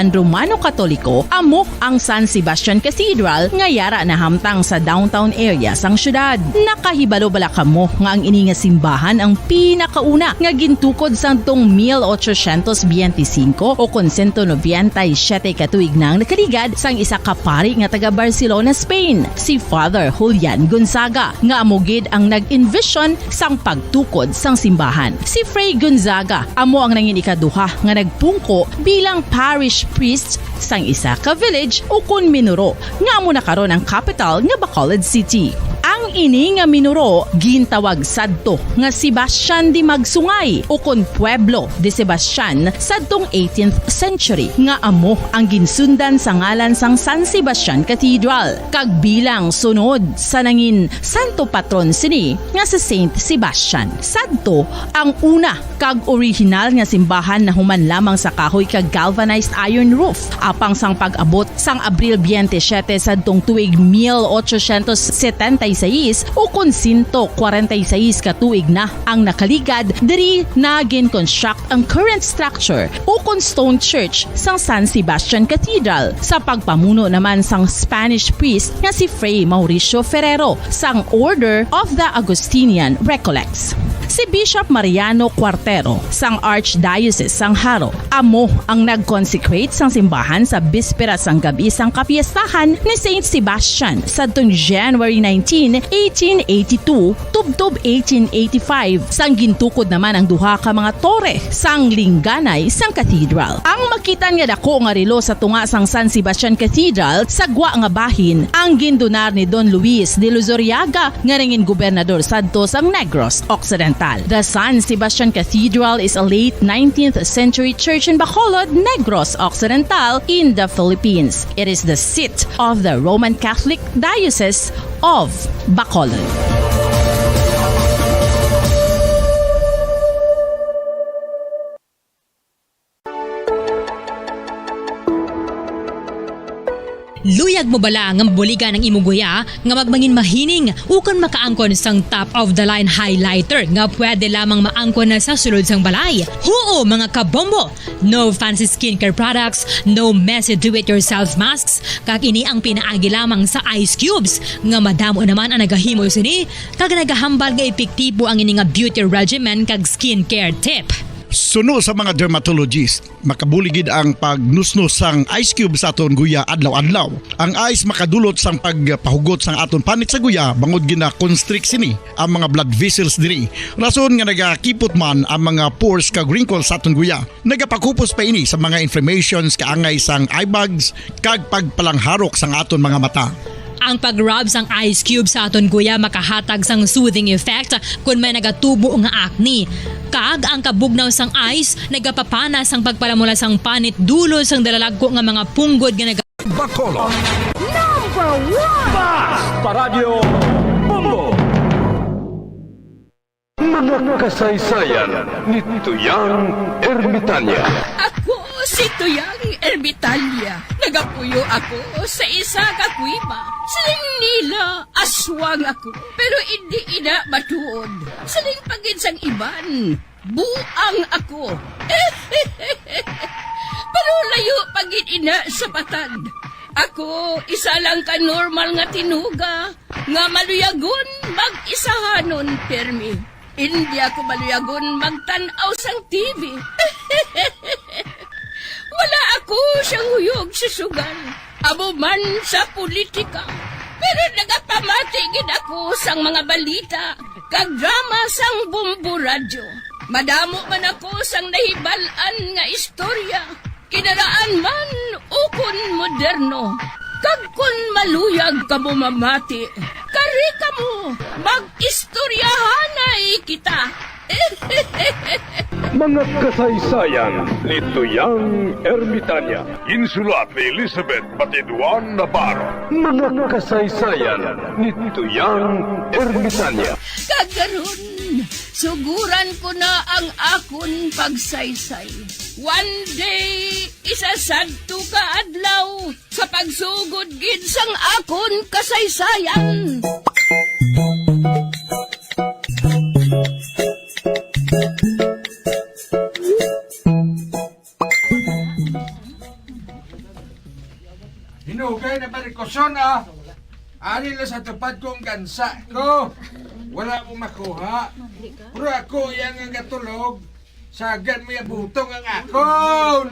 simbahan Romano-Katoliko amo ang San Sebastian Cathedral nga yara na hamtang sa downtown area sang syudad. Nakahibalo bala kamo nga ang ini nga simbahan ang pinakauna nga gintukod sangtong 1825 o 1897 katuig nang nakaligad sang isa ka pari nga taga Barcelona, Spain, si Father Julian Gonzaga nga amogid ang nag-envision sang pagtukod sang simbahan. Si Fray Gonzaga amo ang nangin ikaduha nga nagpungko bilang parish priest sang isa ka village o kun minuro nga amo na karon ang capital nga Bacolod City. Ang ini nga minuro gintawag sadto nga Sebastian de Magsungay o kon Pueblo de Sebastian sadtong 18th century nga amo ang ginsundan sa ngalan sang San Sebastian Cathedral kag bilang sunod sa nangin santo patron sini nga si Saint Sebastian. Sadto ang una kag original nga simbahan na human lamang sa kahoy kag galvanized iron roof apang sang pag-abot sang Abril 27 sadtong tuig 1876 o kun 146 katuig na ang nakaligad diri na gin-construct ang current structure o kun stone church sang San Sebastian Cathedral sa pagpamuno naman sang Spanish priest nga si Fray Mauricio Ferrero sang Order of the Augustinian Recollects. Si Bishop Mariano Cuartero sang Archdiocese sang Haro amo ang nag-consecrate sang simbahan sa bispera sang gabi sang kapiestahan ni Saint Sebastian sadtong January 19, 1882 tubtob 1885 sang gintukod naman ang duha ka mga tore sang lingganay sang cathedral. Ang makitan nga dako nga relo sa tunga sang San Sebastian Cathedral sa gwa nga bahin ang gindonar ni Don Luis de Luzuriaga nga ringin gobernador sadto sang Negros Occidental. The San Sebastian Cathedral is a late 19th century church in Bacolod, Negros Occidental in the Philippines. It is the seat of the Roman Catholic Diocese of Bacolod. Luyag mo bala nga mabuligan ang imong guya nga magmangin mahining ukon makaangkon sang top of the line highlighter nga pwede lamang maangkon na sa sulod sang balay. Huo mga kabombo! No fancy skincare products, no messy do-it-yourself masks, kag ini ang pinaagi lamang sa ice cubes nga madamo naman ang nagahimo sini kag nagahambal nga epektibo ang ini nga beauty regimen kag skincare tip. Suno sa mga dermatologist, makabuligid ang pagnusnos sang ice cube sa aton guya adlaw-adlaw. Ang ice makadulot sang pagpahugot sang aton panit sa guya bangod gina constrict sini ang mga blood vessels diri. Rason nga nagakipot man ang mga pores kag wrinkles sa aton guya. Nagapakupos pa ini sa mga inflammations kaangay sang eye bags kag pagpalangharok sang aton mga mata. Ang pag-rub sang ice cube sa aton guya makahatag sang soothing effect kung may nagatubo nga acne. Kag ang kabugnaw sang ice nagapapana sang pagpalamula sang panit dulo sang dalalagko nga mga punggod nga Bacolod #1 Bas Paradyo Bombo. Mga kasaysayan ni Tuyang Ermitanya. Ako si Tuyang Ermitanya. Nagapuyo ako sa isa ka kuiba. Siling nila, aswang ako. Pero hindi ina matuod. Siling pagin sang iban. Buang ako. Pero layo pagin ina sa patad. Ako, isa lang ka normal nga tinuga. Nga maluyagon mag-isahanon permi. Hindi ako maluyagon magtanaw sang TV. Wala ako siyang huyog sa sugal. Abo man sa politika. Pero nagapamatagin ako sang mga balita kag drama sang Bombo Radyo. Madamo man ako sang nahibalan nga istorya. Kinaraan man ukon moderno. Kag kun maluyag ka mo mamati, kari ka mo, mag-istoryahanay kita. Mga kasaysayan ni Tuyang Ermitanya. Insulat ni Elizabeth Batiduan Navarro. Mga kasaysayan ni Tuyang Ermitanya. Kagaron, suguran ko na ang akon pagsaysay. One day, isasadto ka adlaw sa pagsugod gid sang akon kasaysayan. Hinugay na barikosyon ah. Ani lang sa tupad kong gansa ko. Wala mo makuha. Pero ako yang nga gatulog. Sagan mo yung butong ang akon.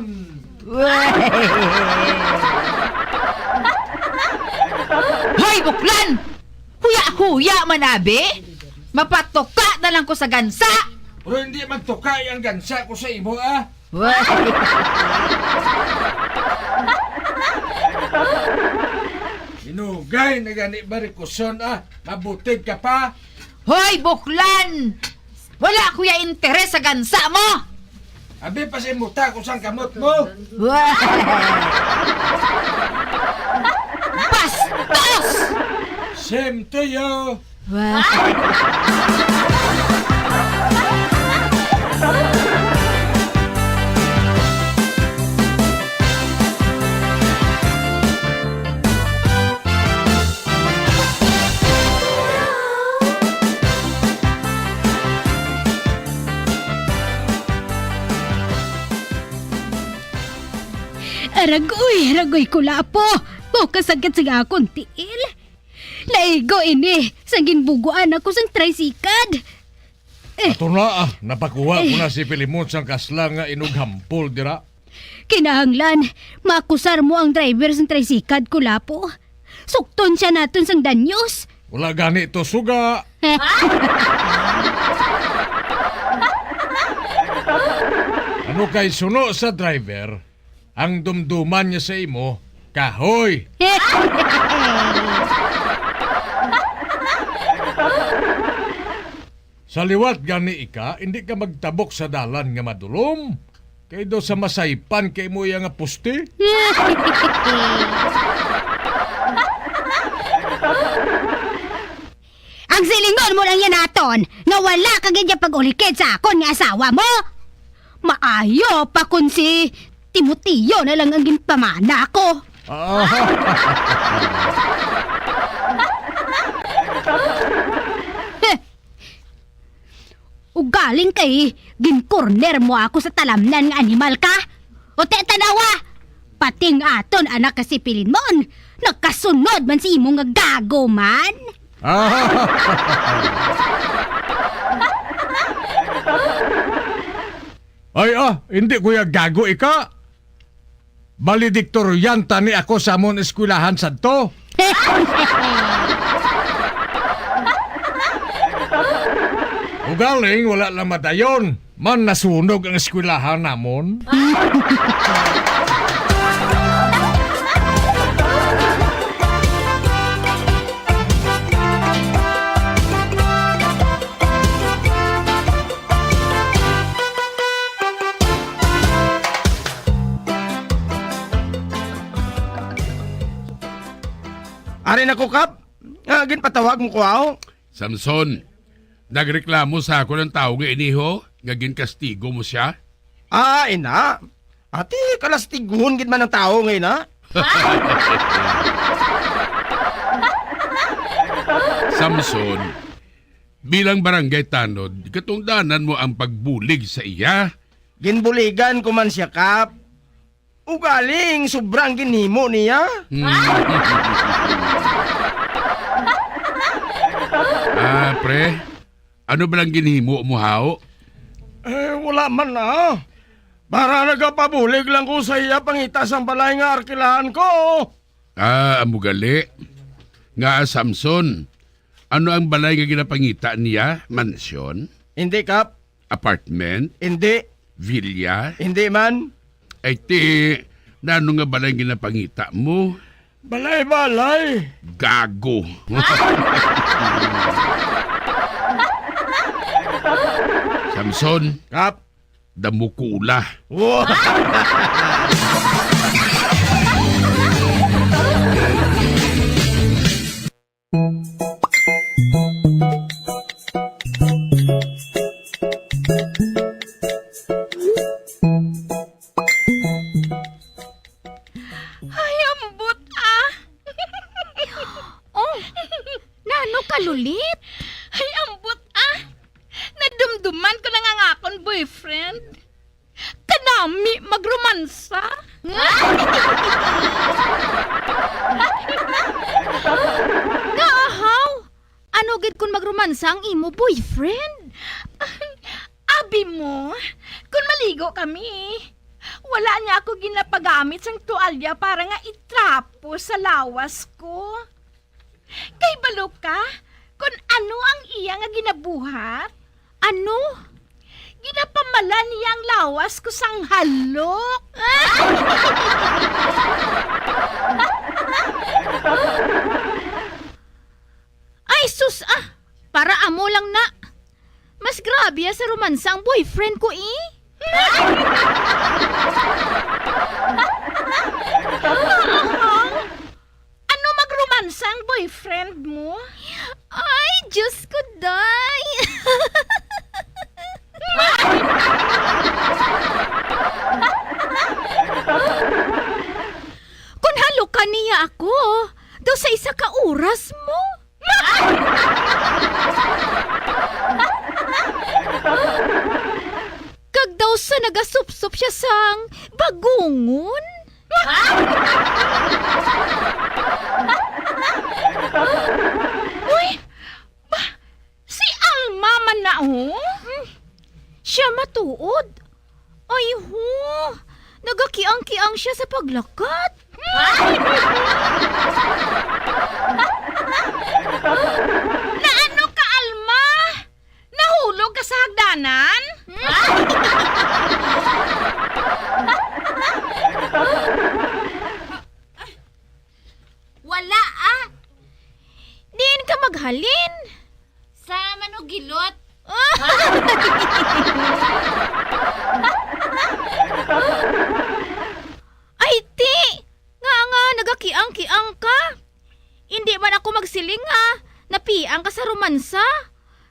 Hoy, buklan! Huya-huya manabi! Mapatoka na lang ko sa gansa! Pero hindi magtukay ang gansa ko sa imo ah. Hinugay na gani barikosyon ah. Mabutig ka pa. Hoy, buklan! Wala kuya interes sa gansa mo! Abi pa si muta ko sang kamot mo. Bastos! Same to you. Aragoy ko lapo. Bukas agad sa akong tiil. Laigo ini, sang ginbuguan ako sang tricycad. Ato na ah. Napakuha ko na si Pilimon sang kaslang nga inughampol dira. Kinahanglan, makusar mo ang driver sang tricycad ko lapo. Sukton siya naton sang danyos. Wala gani to suga. Ano kay suno sa driver? Ang dumduman niya sa imo, kahoy! Sa liwat gani ika, hindi ka magtabok sa dalan nga madulom. Kay do sa masaypan kay mo nga puste. Ang silingon mo lang yan naton, na wala ka ganyan pag-ulikid sa akon nga asawa mo. Maayo pa kun si Timoteo na lang ang ginpamana ko. Ugaling kay ginkorner mo ako sa talamnan nga animal ka. O te tanawa, pating aton anak ka si Pilinmon. Nagkasunod man si imo nga gago man. Ay hindi kuya gago ika. Valedictorian tani ako sa amon eskwelahan sadto. Ugaling wala lang madayon. Man nasunog ang eskwelahan namon. Ari na ko, Kap. Ginpatawag mo ko, aho. Samson, nagreklamo sa ako ng tao nga iniho, nga ginkastigo mo siya. Ina. Ati, kalastiguhon gid man ang tao ngayon, ha? Samson, bilang barangay tanod, katungdanan mo ang pagbulig sa iya. Ginbuligan ko man siya, Kap. Ugaling, sobrang ginhimo niya. Pre, ano ba lang ginhimo mo, hao? Wala man na. Para nagapabulig lang ko sa iya pangitas ang balay nga arkilahan ko. Amugali. Nga, Samson, ano ang balay nga ginapangita niya? Mansyon? Hindi, Kap. Apartment? Hindi. Villa? Hindi man. Ay ti, na ano nga balay ginapangita mo? Balay-balay. Gago. Samson, Kap. damukula. Wow. Ay, ambot oh, nano kalulit? Ay, ambot nadumduman ko na nga akong boyfriend. Kanami, magromansa. imo boyfriend? Abi mo, kung maligo kami, wala niya ako ginapagamit sang tuwalya para nga itrapo sa lawas ko. Kay balo ka, kung ano ang iya nga ginabuhat? Ano? Ginapamala niya ang lawas ko sang halok. Ay sus para amo lang na. Mas grabe sa romansa ang boyfriend ko Ano magromansa ang boyfriend mo? Ay, Diyos ko, day. Kung halukan niya ako, daw sa isa ka oras mo. Kag daw sa nagasupsup siya sang bagungon. Uy, si Alma man na Siya matuod. Ay ho, nagakiang-kiang siya sa paglakat. Na ano ka, Alma? Nahulog ka sa hagdanan? Wala Diin ka maghalin. Sa manugilot. Ay, ti! Nga, nagakiang-kiang ka. Hindi man ako magsiling napiang ka sa romansa.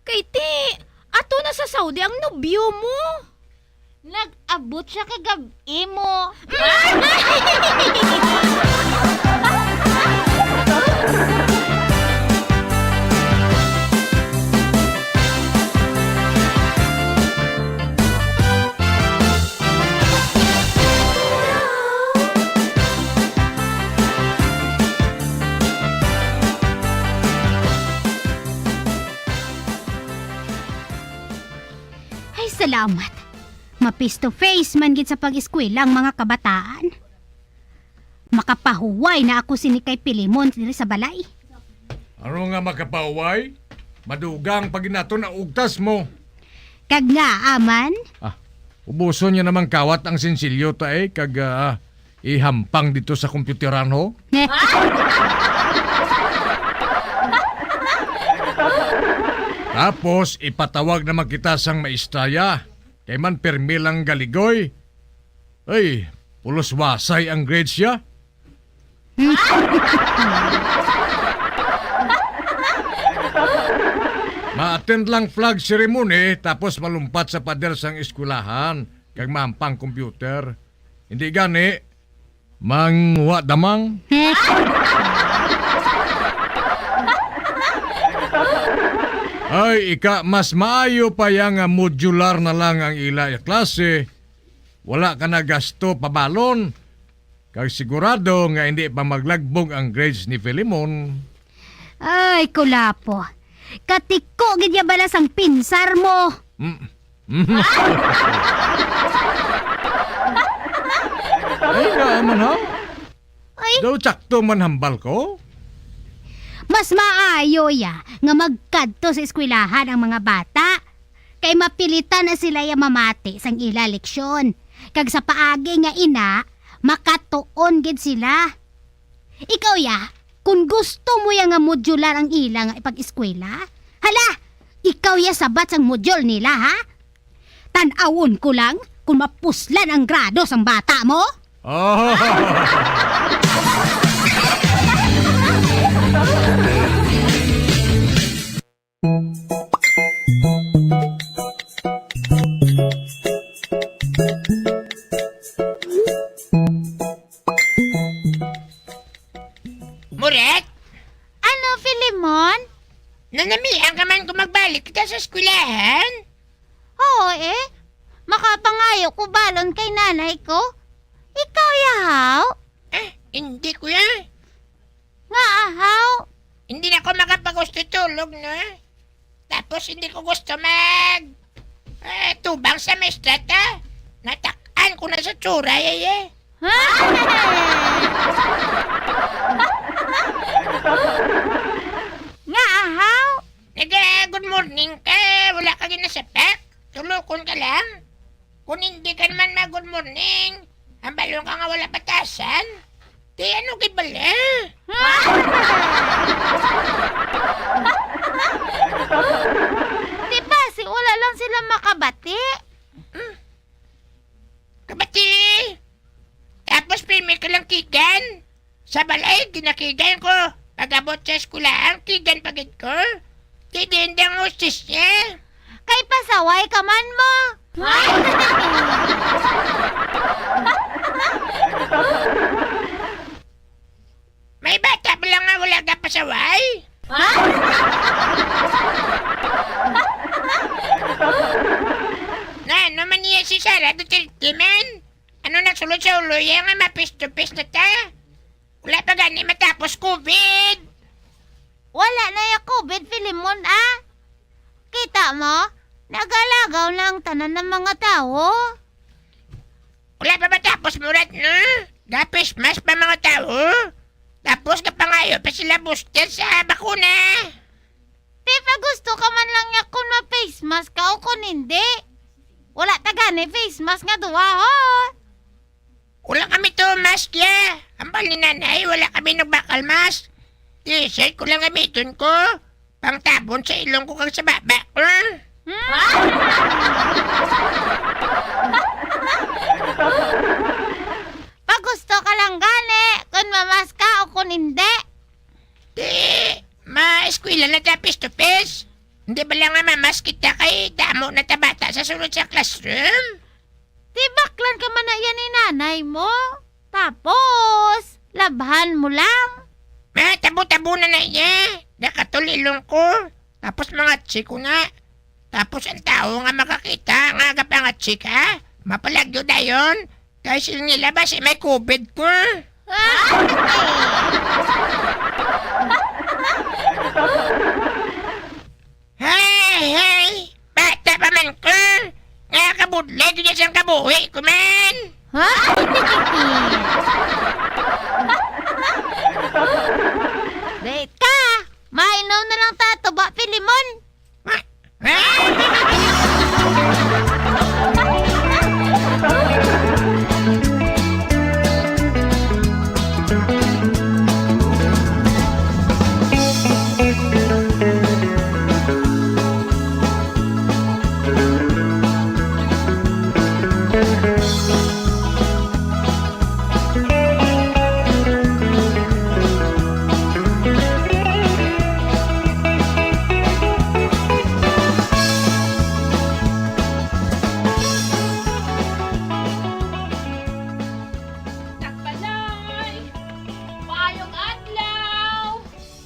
Kay ti, ato na sa Saudi ang nobyo mo. Nag-abot siya kagabi mo. Ay, salamat. Mapis to face man gid sa pag-eskwela ang mga kabataan. Makapahuway na ako sinikay Pilimon diri sa balay. Ano nga makapauway? Madugang pag inato na ugtas mo. Kag nga, aman. Ubuso niya namang kawat ang sinsilyo ta kag ihampang dito sa kompyuteran ho. Tapos ipatawag naman kita sang maistraya. Kay man permi lang galigoy. Ay, pulos wasay ang grades siya. Ma-attend lang flag ceremony tapos malumpat sa pader sang eskwelahan kag mampang computer. Hindi gani mangwa damang. Ay, mas maayo pa yang modular na lang ang ila klase. Wala ka na gasto pabalon. Kag sigurado nga hindi pa maglagbog ang grades ni Filimon. Ay, kulapo. Katiko gid ya balas ang pinsar mo. Ay, naaman ha? Ay, Daw tsakto man hambal ko? mas maayo nga magkadto sa eskwelahan ang mga bata. Kay mapilitan na sila mamati sang ila leksyon. Kag sa paagi nga ina, makatuon gid sila. Ikaw kung gusto mo nga modular ang ila nga ipag-eskwela, hala, ikaw sabat sang module nila ha? Tan-awon ko lang kung mapuslan ang grado sang bata mo. Oh. Muret? Ano, Filimon? Nanamihan ka man kung magbalik kita sa eskwelahan? Oo makapangayo ko balon kay nanay ko. Ikaw yahaw? Hindi kuya. Nga ahaw? Hindi na ako makapag-gusto tulog na. Tapos hindi ko gusto tubang sa maestrata. Natakan ko na sa tsura, yeye. Nga ahaw? Good morning ka. Wala ka ginasapak. Tulukon ka lang. Kung hindi ka naman good morning, ang balong ka nga wala batasan. Di ano kibala? Di ba si wala lang sila makabati? Kabati! Tapos primi ka lang kigan. Sa balay, ginakigan ko. Pag-abot sa eskulaan, kigan pagid ko. Di din ang hostes niya. Kay pasaway ka man mo. May bata pa lang nga wala ka pasaway. Na, naman niya si Sara Duterte, man. Ano nagsulod sa ulo yan nga mapis-to-pis na ta? Wala pa gani matapos COVID. Wala na yung COVID, Filimon, ah. Kita mo? Nagalagaw lang tanan ng mga tao. Wala pa matapos murat, no? Gapis mas pa mga tao. Tapos kapangayo pa sila booster sa bakuna. Pipa gusto ka man lang niya kung ma-face mask ka o kung hindi. Wala tagani face mask nga duwa, ho. Wala kami to mask ya. Ang bal ni nanay, wala kami nagbakal mask. T-shirt ko lang gamitin ko. Pang tabon sa ilong ko kang sa baba ko. Pag gusto ka lang gani, kung mamas ka o kung hindi. Ma-eskwila na ta face to face. Hindi ba lang nga mamas kita kay damo na tabata sa sunod sa classroom? Di baklan ka man na yan ni nanay mo. Tapos, labhan mo lang. Tabo-tabo na na niya. Nakatulilong ko. Tapos mga chiko nga. Tapos ang tao nga makakita nga kapangatsi ka. Mapalagyo na yun. Kasi nilabas may COVID ko. Hey! Bata pa man ko. Nga kabudlag niya siyang kabuhi ko man. Ha? Date ka! Mainom na lang tato ba, Filimon?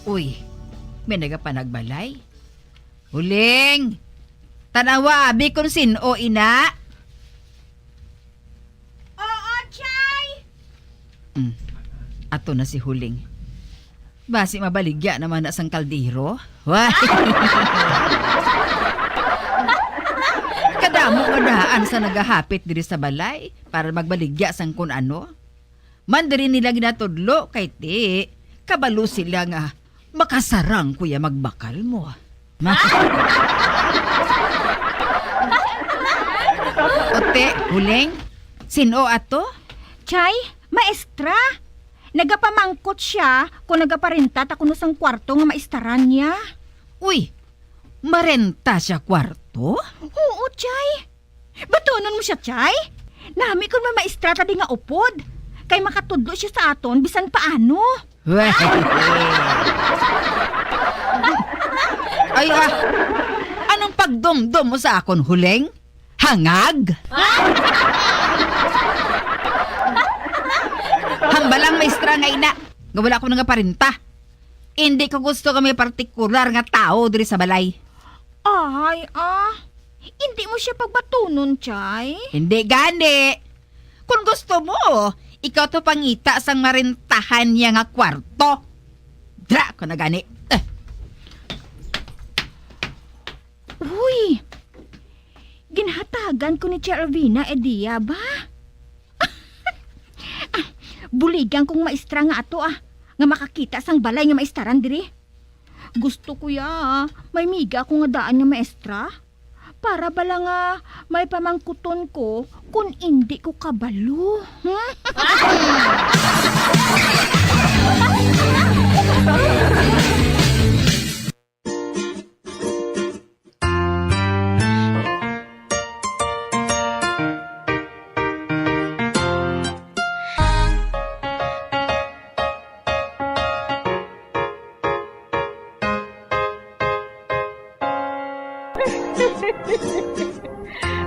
Uy, may nagapanagbalay. Huling! Tanawa, abi kung sino, ina. Oo, Chay! Ato na si Huling. Basi mabaligya naman na sang kaldero. Wah! Kadamo nga daan sa nagahapit diri sa balay para magbaligya sang kun ano. Man diri nila ginatudlo kay ti. Kabalo sila nga makasarang kuya magbakal mo. Ote, Huling? Sino ato? Chay, maestra. Nagapamangkot siya kung nagaparinta ta kuno sang kwarto nga maistaran niya. Uy, marenta siya kwarto? Oo, Chay. Batunon mo siya, Chay. Nami kung may maestra ta di nga upod. Kay makatudlo siya sa aton bisan paano. Ay, anong pagdomdom mo sa akon, Huling? Hangag? Hambalang maestra nga ina. Nga wala ko nga parinta. Hindi ko gusto kami partikular nga tao diri sa balay. Ay, hindi mo siya pagbatunon, Chay. Hindi gani. Kung gusto mo, ikaw to pangita sang marintahan niya nga kwarto. Dra ko na gani. Uy, ginhatagan ko ni Tia Irvina Edia ba? Buligan kong maestra nga ato nga makakita sang balay nga maestraran diri. Gusto ko may miga ko nga daan nga maestra. Para bala nga may pamangkuton ko kung hindi ko kabalo.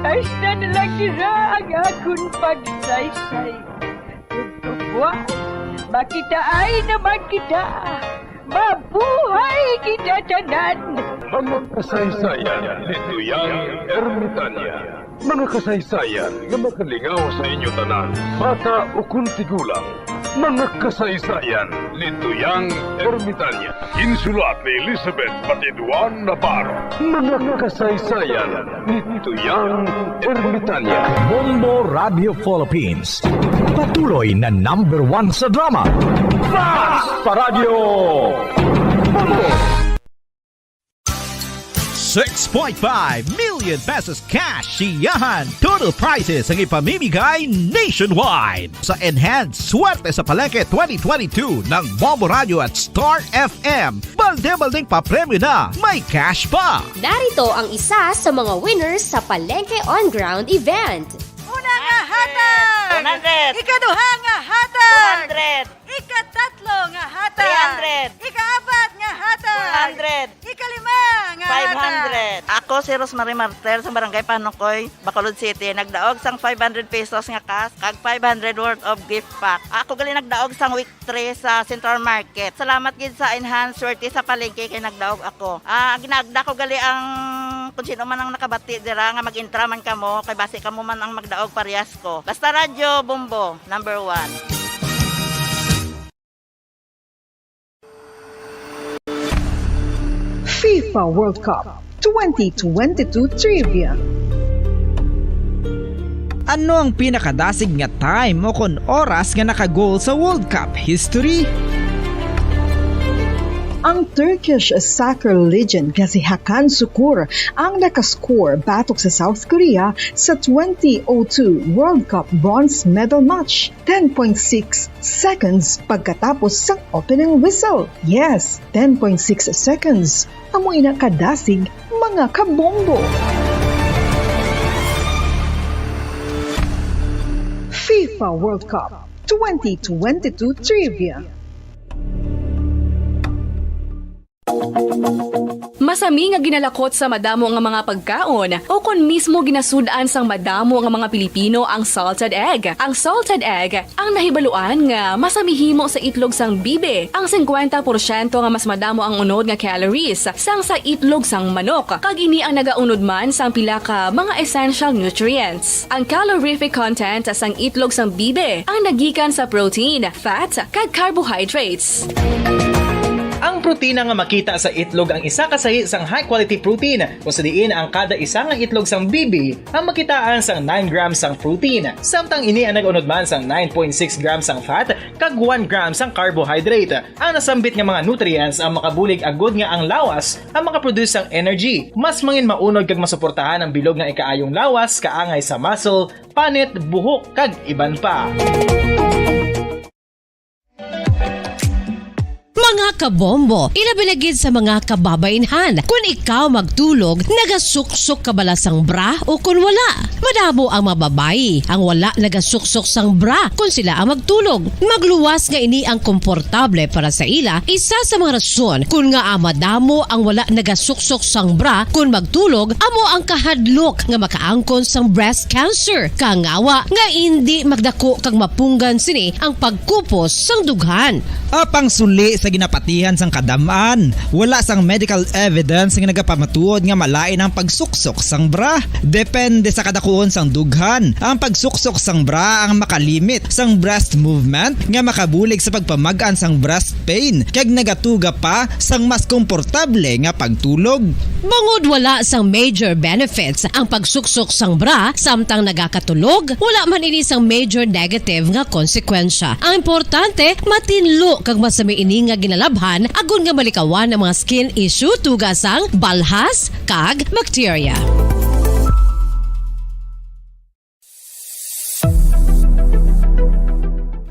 Ay, na lang nila ang akong pagsaysay. Buwan, makitaan naman kita. Mabuhay kita tanan. Mga kasaysayan ni Tuyang Ermitanya. Mga kasaysayan nga makalingaw sa inyo tanan, bata o kuntigulang. Mga kasaysayan ni Tuyang Ermitanya. Insulat ni Elizabeth Batiduan Navarro. Mga kasaysayan ni Tuyang Ermitanya. Bombo Radio Philippines. Patuloy na #1 sa drama. Fast Paradio! Bombo! 6.5 million pesos cash siyahan. Total prizes ang ipamimigay nationwide sa Enhanced Swerte sa Palengke 2022 ng Bombo Radio at Star FM. Balde-baldeng papremyo na, may cash pa. Narito ang isa sa mga winners sa Palengke On Ground event. Una nga hatag! 100! Ikaduha nga hatag! 200! Ikatatlo nga hatag! 300! Ikaapat nga hatag! 400! Ikalima nga hatag! 500! Ako si Rosemary Martel sa Barangay Panukoy, Bacolod City. Nagdaog sang 500 pesos nga cash kag 500 worth of gift pack. Ako gali nagdaog sang week 3 sa Central Market. Salamat gid sa Enhanced Swerte sa Palengke kay nagdaog ako. Ginagda ko gali ang kung sino man ang nakabati dira nga mag-intra man kamo kay base kamo man ang magdaog parehas ko. Basta radyo Bombo #1. FIFA World Cup 2022 Trivia. Ano ang pinakadasig nga time o kon oras nga nakagol sa World Cup history? Ang Turkish soccer legend nga si Hakan Şükür ang nakascore batok sa South Korea sa 2002 World Cup bronze medal match. 10.6 seconds pagkatapos sa opening whistle. Yes, 10.6 seconds. Amoy na kadasig mga kabombo. FIFA World Cup 2022 Trivia. Masami nga ginalakot sa madamo nga mga pagkaon o kon mismo ginasudaan sang madamo nga mga Pilipino ang salted egg. Ang salted egg ang nahibaluan nga masamihimo sa itlog sang bibe. Ang 50% nga mas madamo ang unod nga calories sang sa itlog sang manok. Kag ini ang nagaunod man sang pila ka mga essential nutrients. Ang calorific content sang itlog sang bibe ang nagikan sa protein, fat, kag carbohydrates. Ang protina nga makita sa itlog ang isa kasahi sang high quality protein kung sa diin ang kada isa nga itlog sang bibi ang makitaan sang 9 grams sang protein. Samtang ini ang nag-unod man sang 9.6 grams sang fat kag 1 gram sang carbohydrate. Ang nasambit nga mga nutrients ang makabulig agud nga ang lawas ang makaproduce sang energy. Mas mangin maunod kag masuportahan ang bilog nga ikaayong lawas kaangay sa muscle, panit, buhok kag iban pa. Mga kabombo, ilabilagid sa mga kababainhan. Kung ikaw magtulog, nagasuksok ka bala sang bra o kung wala. Madamo ang mababayi ang wala nagasuksok sang bra kung sila ang magtulog. Magluwas nga ini ang komportable para sa ila. Isa sa mga rason kung nga madamo ang wala nagasuksok sang bra kung magtulog, amo ang kahadlok nga makaangkon sang breast cancer. Kangawa nga hindi magdako kag mapunggan sini ang pagkupos sang dughan. Apang suli sa ginapatihan sang kadamaan, wala sang medical evidence nga nagapamatuod nga malain ang pagsuksok sang bra. Depende sa kadakuon sang dughan. Ang pagsuksok sang bra ang makalimit sang breast movement nga makabulig sa pagpamagaan sang breast pain kag nagatuga pa sang mas komportable nga pagtulog. Bangod wala sang major benefits ang pagsuksok sang bra samtang nagakatulog, wala man ini sang major negative nga konsekwensya. Ang importante, matinlo kag masami ini nga ginalabhan agon nga malikawan ang mga skin issue tugasang balhas kag bacteria.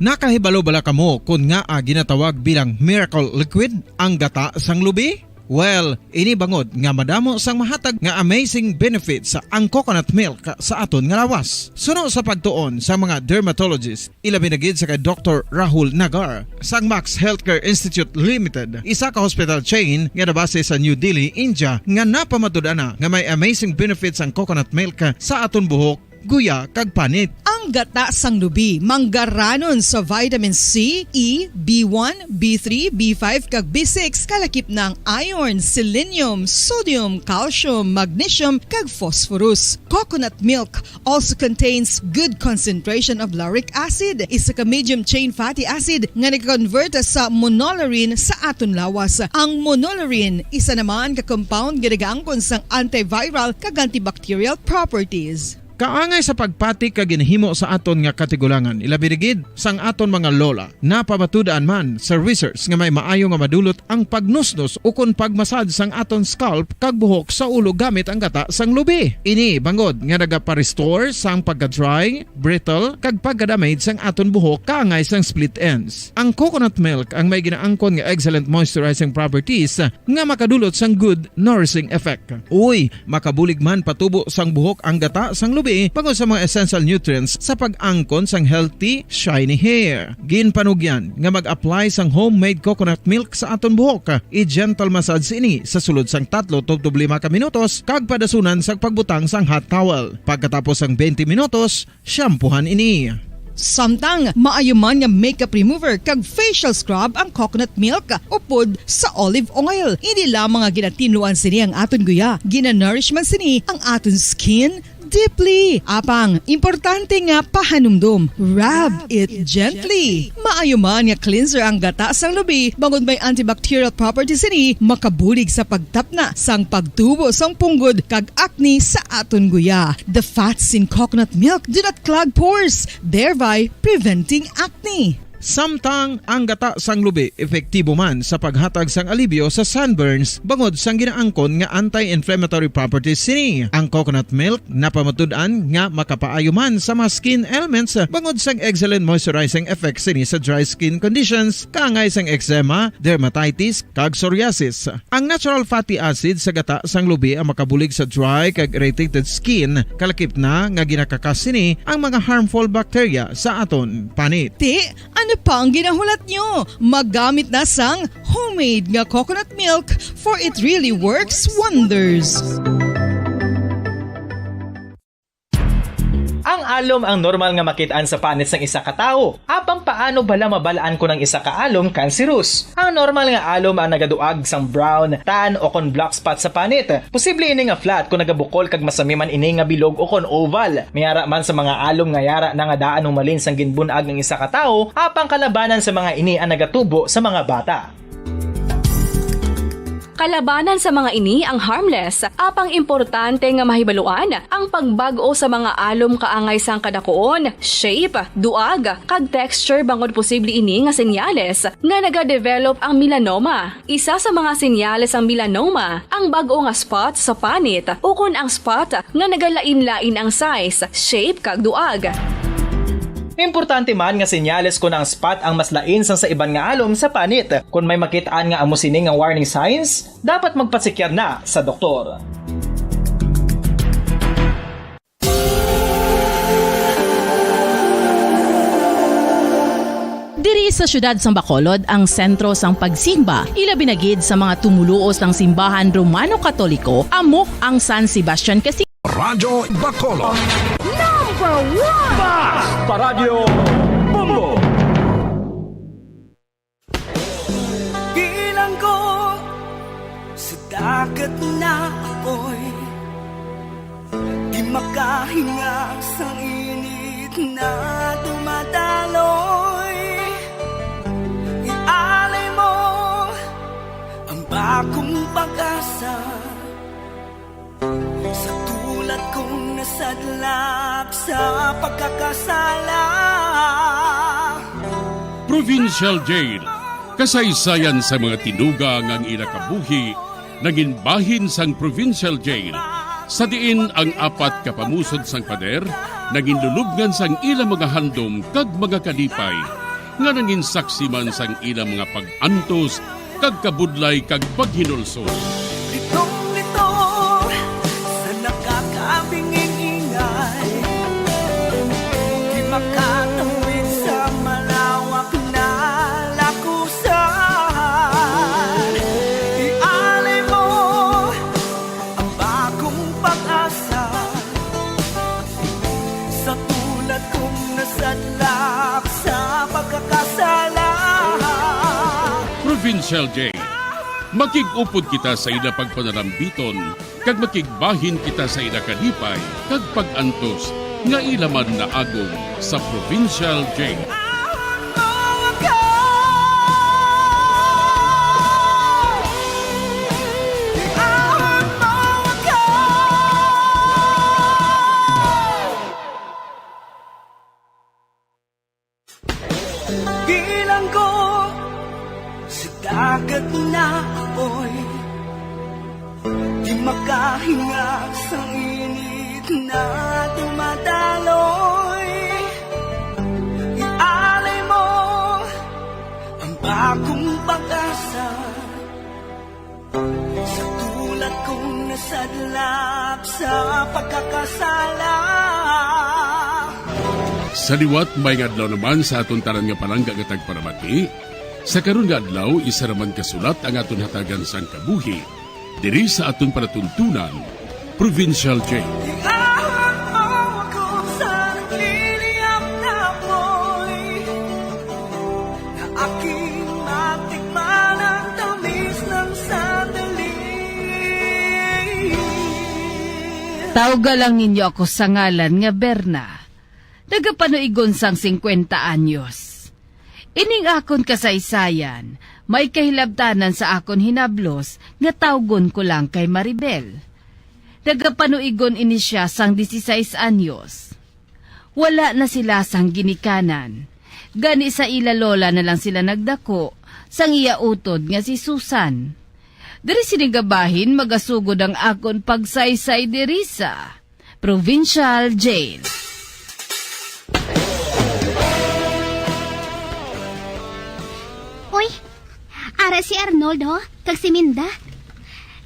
Nakahibalo bala kamo kung nga ginatawag bilang miracle liquid ang gata sang lubi? Well, ini bangod nga madamo sang mahatag nga amazing benefits sa ang coconut milk sa aton nga lawas. Suno sa pagtuon sa mga dermatologist, ilabi na gid sa kay Dr. Rahul Nagar sang Max Healthcare Institute Limited, isa ka hospital chain nga nabase sa New Delhi, India, nga napamatud-ana nga may amazing benefits ang coconut milk sa aton buhok, guya kag panit. Ang gata sang lubi manggaranon sa vitamin C, E, B1, B3, B5 kag B6 kalakip ng iron, selenium, sodium, calcium, magnesium kag phosphorus. Coconut milk also contains good concentration of lauric acid, isa ka medium chain fatty acid nga nag-convert sa monolarin sa aton lawas. Ang monolarin isa naman ka compound nga nagaangkon sang antiviral kag antibacterial properties. Kaangay sa pagpati ka ginhimo sa aton nga katigulangan, ilabirigid sang aton mga lola, napamatudan man sa research nga may maayo nga madulot ang pagnusnos o kon pagmasad sang aton scalp kag buhok sa ulo gamit ang gata sang lubi. Ini bangod nga nagapa-restore sang pagka-dry, brittle kag pagka-damage sang aton buhok kaangay sang split ends. Ang coconut milk ang may ginaangkon nga excellent moisturizing properties nga makadulot sang good nourishing effect. Uy, makabulig man patubo sang buhok ang gata sang lubi bangod sa mga essential nutrients sa pag-angkon sang healthy, shiny hair. Ginpanugyan nga mag-apply sang homemade coconut milk sa aton buhok. I-gentle massage ini sa sulod sang 3-5 ka minutos kag padasunan sa pagbutang sang hot towel. Pagkatapos sang 20 minutos, shampoohan ini. Samtang maayuman nga makeup remover kag facial scrub ang coconut milk upod sa olive oil. Hindi lamang nga ginatinuan sini ang aton guya, ginanourish man sini ang aton skin deeply. Apang, importante nga pahanumdum. Rub it gently. Maayo man nga cleanser ang gata sang lubi, bangod may antibacterial properties ini, makabulig sa pagtapna sang pagtubo sang punggod kag acne sa aton guya. The fats in coconut milk do not clog pores, thereby preventing acne. Samtang ang gata sang lubi epektibo man sa paghatag sang alibyo sa sunburns bangod sang ginaangkon nga anti-inflammatory properties sini. Ang coconut milk napamatud-an nga makapaayo man sa mga skin ailments bangod sang excellent moisturizing effect sini sa dry skin conditions kaangay sang eczema, dermatitis kag psoriasis. Ang natural fatty acid sa gata sang lubi ang makabulig sa dry kag irritated skin, kalakip na nga ginakakas sini ang mga harmful bacteria sa aton panit. Ano pa ang ginahulat nyo? Maggamit na sang homemade nga coconut milk for it really works wonders. Ang alom ang normal nga makitaan sa panit sang isa ka tawo. Apang paano bala mabalaan ko ng isa ka alom cancerous? Ang normal nga alom ang nagaduag sang brown, tan o kon black spot sa panit. Posible ini nga flat kung nagabukol kag masami man ini nga bilog o kon oval. Mayara man sa mga alom nga yara na nga daan humalin sang ginbunag ng isa ka tawo, apang kalabanan sa mga ini ang nagatubo sa mga bata. Kalabanan sa mga ini ang harmless, apang importante nga mahibaluan ang pagbago sa mga alom kaangay sang kadakuon, shape, duag, kag texture bangod posible ini nga senyales nga nagadevelop ang melanoma. Isa sa mga senyales ang melanoma, ang bag-o nga spot sa panit o kun ang spot nga nagalain-lain ang size, shape, kag duag. Importante man nga senyales kung ang spot ang mas lain sang sa iban nga alom sa panit. Kung may makitaan nga amo sini nga warning signs, dapat magpasikyar na sa doktor. Diri sa syudad sang Bacolod ang sentro sang pagsimba, ilabinagid sa mga tumuluos ng simbahan Romano-Katoliko, amok ang San Sebastian kasi Radyo Bacolod. Number 1! Basta Radio Bongo! dagat na apoy, di makahinga sa init na dumadaloy. Ialay mo ang bagong pag-asa sa tulad kong nasadlak sa pagkakasala. Provincial Jail, kasaysayan sa mga tinugang ang inakabuhi, naging bahin sang Provincial Jail. Sa diin ang apat kapamusod sang pader, naging lulubngan sang ilang mga handom kag mga kalipay, nga naging saksi man sang ilang mga pag-antos, kag kabudlay kag paghinulsol. Litong-lito sa nakakabinging ingay, di makatawid sa malawak na lakusan. Ialay mo ang bagong pag-asa sa tulad kong nasadlak sa pagkakasala. Provincial Jail, makig-upod kita sa ila pagpanarambiton, kag makigbahin kita sa ila kalipay, kag pag-antos, nga ilaman na agong sa Provincial Jail. Bilang ko sa dagat na apoy, di makahinga sa init na dumadaloy. Ialay mo ang bagong pag-asa sa tulad kong nasadlak sa pagkakasala. Sa liwat may adlaw naman sa aton tanan nga palangga nga tagparamati. Sa karon nga adlaw isa raman kasulat ang aton hatagan sang kabuhi diri sa aton panatuntunan, Provincial Jail. Iahon mo ako sa nagliliyap na apoy, na aking matikman ang tamis ng sandali. Tawgalang ninyo ako sa ngalan nga Berna. Nagapanuigon sang 50 anyos. Ining akon kasaysayan, may kahilabtanan sa akon hinablos nga tawgon ko lang kay Maribel. Nagapanuigon ini siya sang 16 anyos. Wala na sila sang ginikanan. Gani sa ila lola na lang sila nagdako sang iya utod nga si Susan. Diri sinigabahin magasugod ang akon pagsaysay diri sa Provincial Jail. Uy, ara si Arnold ho, kag si Minda.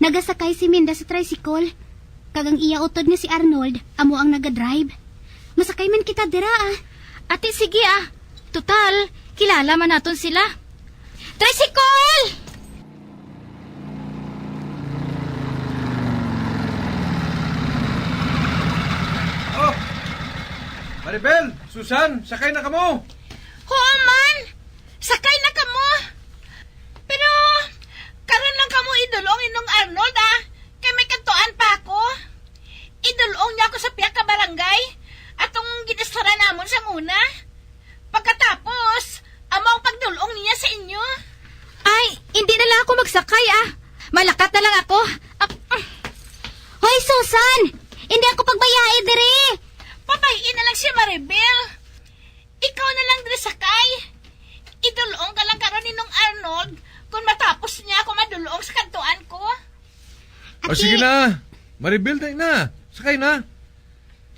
Nagasakay si Minda sa tricycle. Kag ang iya utod nga si Arnold, amo ang nagadrive. Masakay man kita dira ah. Ate, sige ah. Total, kilala man naton sila. Tricycle! Oh! Maribel! Susan! Sakay na kamo! Oo man! Sakay na kamo! Pero, karon lang kamo idulong inong Arnold ah. Kay may kantuan pa ako. Idulong niya ako sa piyak ka barangay. Atong ginastora namon sa una. Pagkatapos, amaw pagdulong niya sa inyo. Ay, hindi na lang ako magsakay ah. Malakat na lang ako. Hoy, Susan! Hindi ako pagbayae diri. Pabayin na lang si Maribel. Ikaw na lang diri sakay. Idulong ka lang karon ninong Arnold kung matapos niya ako madulong sa kantuan ko. O sige na! Maribel, tayo na! Sakay na!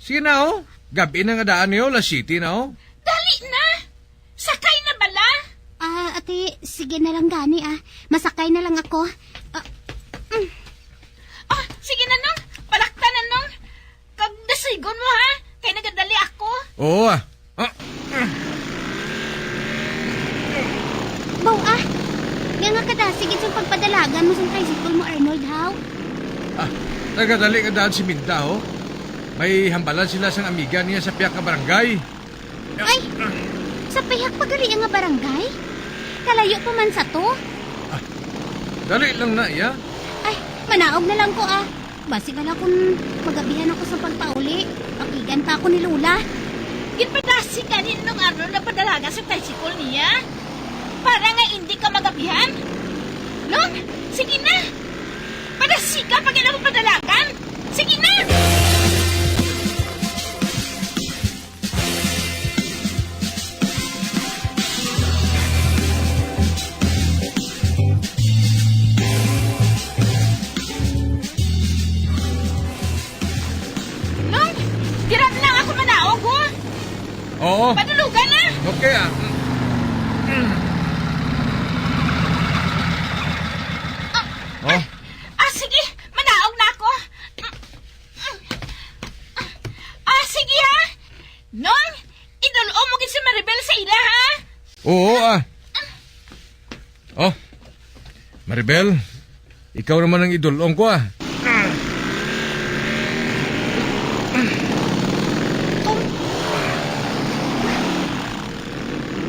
Sige na oh! Gabi na nga daan niyo, La City na oh! Dali na! Sakay na bala? Ate, sige na lang gani ah. Masakay na lang ako. Sige na nung. Palaktan na nung. Kag dasigon mo ha. Kaya nagadali ako. Oo ah! Baw ah! Nga nga kadasigit sa pagpadalagan mo sa tricycle mo, Arnold, how? Nagadali nga daan si Minda oh! May hambalan sila sang amiga niya sa piyak ka barangay. Ay! Sa piyak pagali nga barangay? Kalayo pa man sa to? Dali lang na iya. Ay, Manaog na lang ko Basi ka lang kung magabihan ako sa pagpauli. Pakigan pa ako ni Lola. Ginpadasi ka rin nung na padalaga sa tricycle niya? Para nga hindi ka magabihan? Long, sige na! Padasi ka pag ina mo padalagan! Sige na! Long, hirap lang ako manaog, ho? Oo. Padulugan na! Okay Oh. Sige, manaog na ako. Sige ha. Nong, idulo mo gid si Maribel sa ila ha. Oo Oh. Maribel, ikaw naman ang idolong ko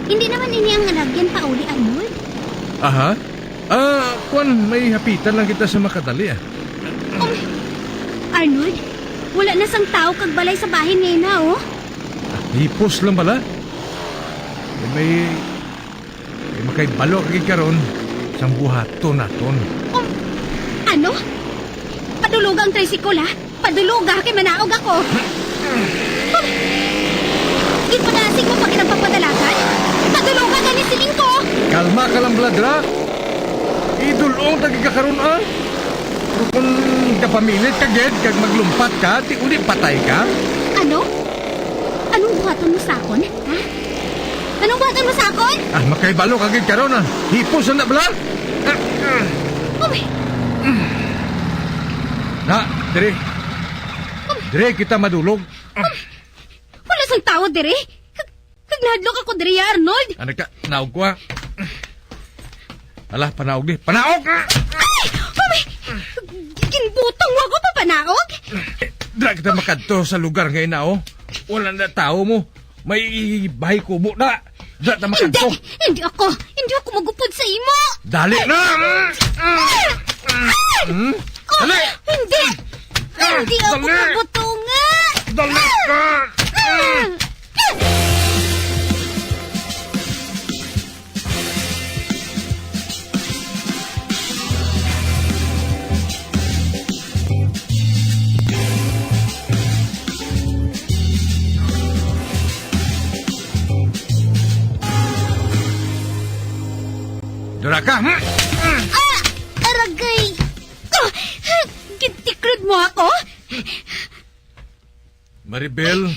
Hindi naman ini ang nalagyan pauli, Arnold. Aha? Kwan, may hapitan lang kita sa makadali Arnold, wala na sang tao kag balay sa bahin ngayon na, Hipos lang bala. May makaibalo kagi karon sang buhaton naton. Ano? Padulog ang tricycle, ha? Padulog, ha? Kay manaog ako. Ginpadasig mo pa kinapagpadalagan? Padulog ka gani siling ko. Kalma ka lang, Bladra. Idulong tagigakaroon Pero kung kapamilit ka, Ged, kag maglumpat ka, ti uli patay ka. Ano? Anong buhaton mo sa akon, ha? Anong buhaton mo sa akon? Makaibalo ka, Ged, karon Hipos na bala. Dire. Dire, kita madulog. Wala sang tao, dire. Kag nahadlok ako, dire, Arnold. Anak ka, naog ko Alah, panaog di. Panaog! Ginbutong mo ako pa panaog? Dra kita makadto sa lugar ngayon Wala na tao mo. May bahay kubo na. Dra kita makadto. Hindi ako magupod sa imo. Dali na! Dali! Hindi ako mabutungan. Dali ka! Dura ka! Aragay! Gintikrod mo ako? Maribel,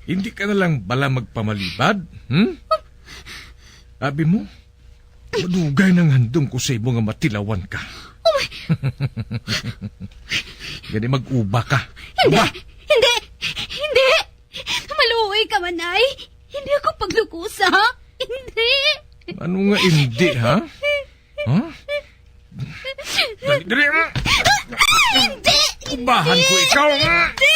hindi ka na lang bala magpamalibad? Sabi mo, madugay ng handong ko sa imo nga matilawan ka. Gani mag-uba ka. Hindi! Maluoy ka man ay. Hindi ako paglukusa. Hindi! Ano nga hindi, ha? Dali! Hindi! Ubahan ko ikaw! Hindi!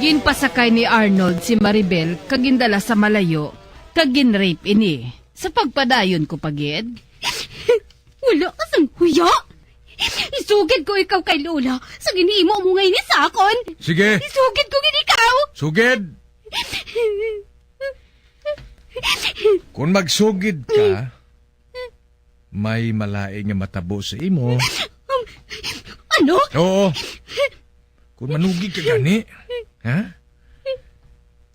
Ginpasakay ni Arnold si Maribel kagindala sa malayo kagin-rape ini. Sa pagpadayon ko pagid. Wala ka sang huya! Isugid ko ikaw kay Lola sa ginihimo mo ngayon ni Sakon! Sige! Isugid ko gin ikaw! Sugid! Kung magsugid ka, may malaing nga matabo sa imo. Ano? Oo. Kung manugid ka gani, ha?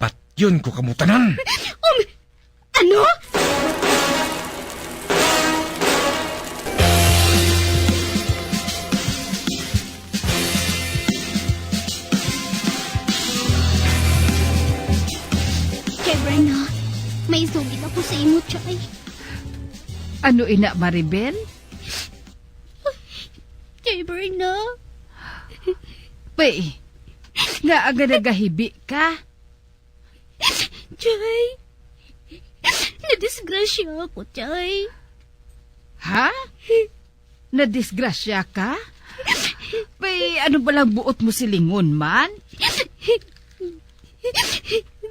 Patyon ko kamutanan. Ano? Kay Brenna, may isugid ako sa imo, Chay. Ano ina, Maribel? Kay Brenna. Pay, nga aga nagahibi ka. Chay, Nadisgrasya ako, Chay. Ha? Nadisgrasya ka? Bay, ano balang buot mo silingon man?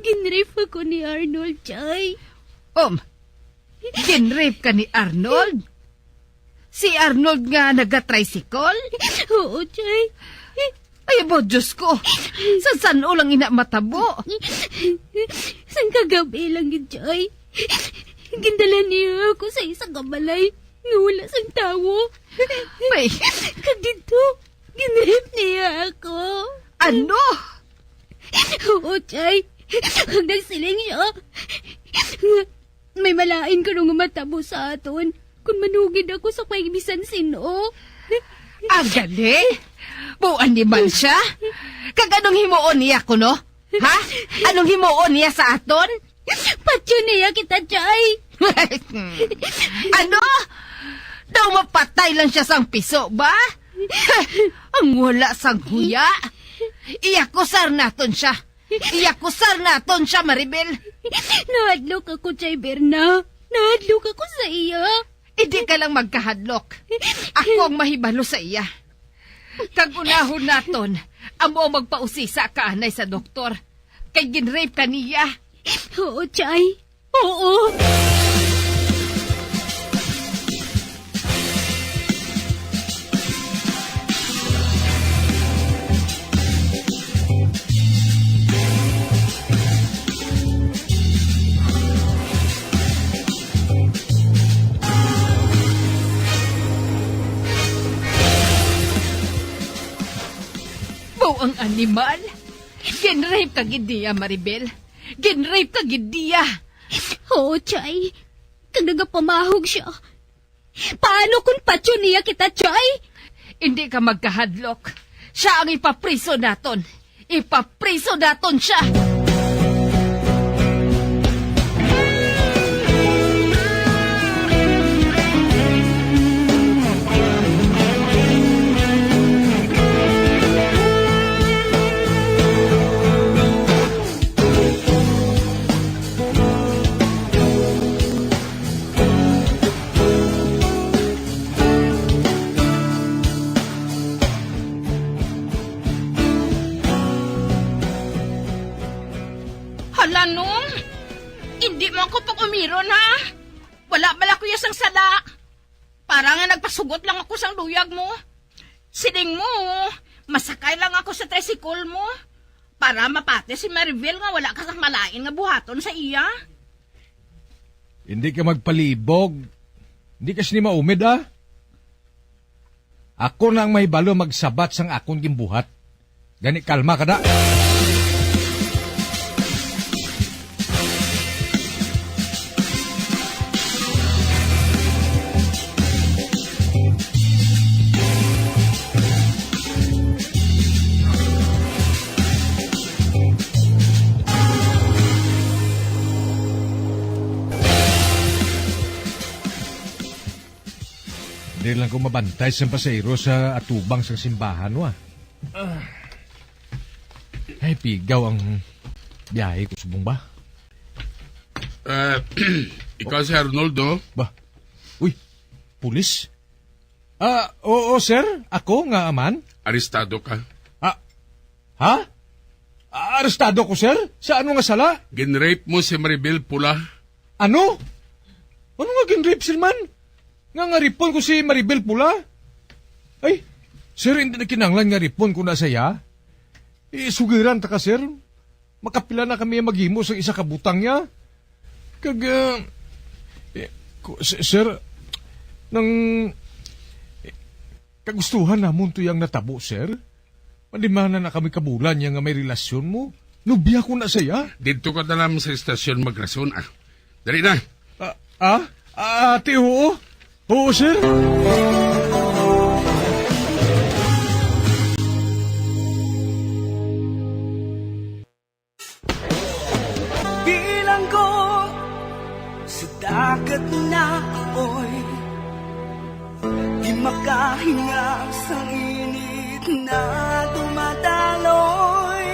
Ginrape ako ni Arnold, Chay. Ginrape ka ni Arnold? Si Arnold nga nag-tricycle? Oo, Chay. Ay, abo, Diyos ko. Saan ulang ina matabo? Sang kagabi lang yun, Chay. Gindala niya ako sa isang kabalay nga wala sang tawo. Bay, kadito, ginrape niya ako. Ano? Oo, Chay. Ang nagsiling siya. May malain ka nung matabo sa aton kung manugid ako sa paibisan sino. Gali? Buwan di man siya? Kag anong himuon niya ko, no? Ha? Anong himuon niya sa aton? Patyo niya kita, Chay. Ano? Daw mapatay lang siya sang piso, ba? Ang wala sang huya. Iyakusar naton siya. Iyakusar naton siya, Maribel. Nahadlok ako, Chay Berna. Nahadlok ako sa iya. Hindi ka lang magkahadlok. Ako ang mahibalo sa iya. Kagunahon naton, amo magpausisa ka anay sa doktor. Kay ginrape ka niya. Oo, Chay. Oo. Ang animal? Ginrape ka gidiya, Maribel. Ginrape ka gidiya. Oo, Chay. Kag nagapamahog siya. Paano kung patyo niya kita, Chay? Hindi ka magkahadlok. Siya ang ipapriso naton. Ipapriso naton siya. Nung, hindi mo ako pag-umiron, ha? Wala bala ko yasang sala. Para nga nagpasugot lang ako sang luyag mo. Siling mo, masakay lang ako sa tricycle mo. Para mapate si Maribel nga wala ka sang malain nga buhaton sa iya. Hindi ka magpalibog. Hindi ka sini maumid, ha? Ako na ang mahibalo magsabat sang akong gimbuhat. Gani kalma ka da. Hindi lang ko mabantay sa pasayro sa atubang sa simbahan, wa. Ay, pigaw ang biyahe ko, subong ba? Ikaw si Arnoldo? Ba? Uy, pulis? Oo, sir. Ako nga, aman. Arestado ka. Ha? Arestado ko, sir? Sa ano nga sala? Ginrape mo si Maribel Pula. Ano? Ano nga ginrape, sir man? Nga ripon ko si Maribel Pula. Ay, sir, hindi na kinanglan nga ripon ko na saya. Sugiran ta ka, sir. Makapila na kami maghimo sa isa kabutang niya. Sir, nang kagustuhan namon to yang natabo, sir. Mandimanan na kami kabulan niya nga may relasyon mo. Nubya ko na saya. Dito ka na lang sa estasyon magrason, Dali na. Ate, oo. Oo, sir. Bilang ko sa dagat na apoy, di makahinga sa init na dumadaloy.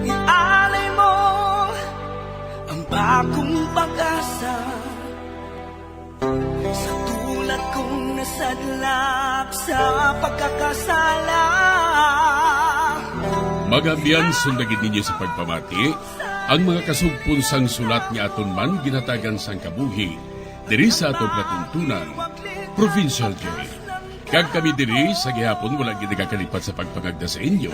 Ialay mo ang bagong pag pag-asa sa tulad kong nasadlak sa pagkakasala. Magabiyan sundagin ninyo sa pagpamati ang mga kasugpon sang sulat nga aton man ginatagan sang kabuhi diri sa atong platuntunan, Provincial Jail. Kag kami diri sa gihapon wala ginagakalipat sa pagpangagda sa inyo.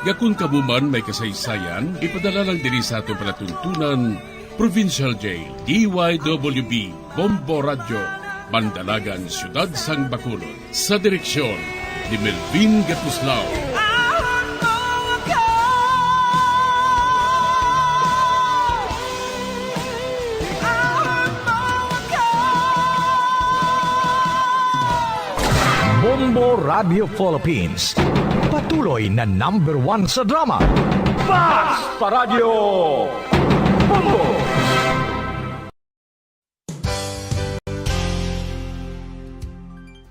Gakun kabuman may kasaysayan, ipadala lang diri sa atong palatuntunan, Provincial Jail, DYWB, Bombo Radio, Mandalagan, Siyudad Sang Bacolod, sa direksyon ni Melvin Gatuslao. Bombo Radio Philippines. Patuloy na #1 sa drama. Basta Radio Bombo!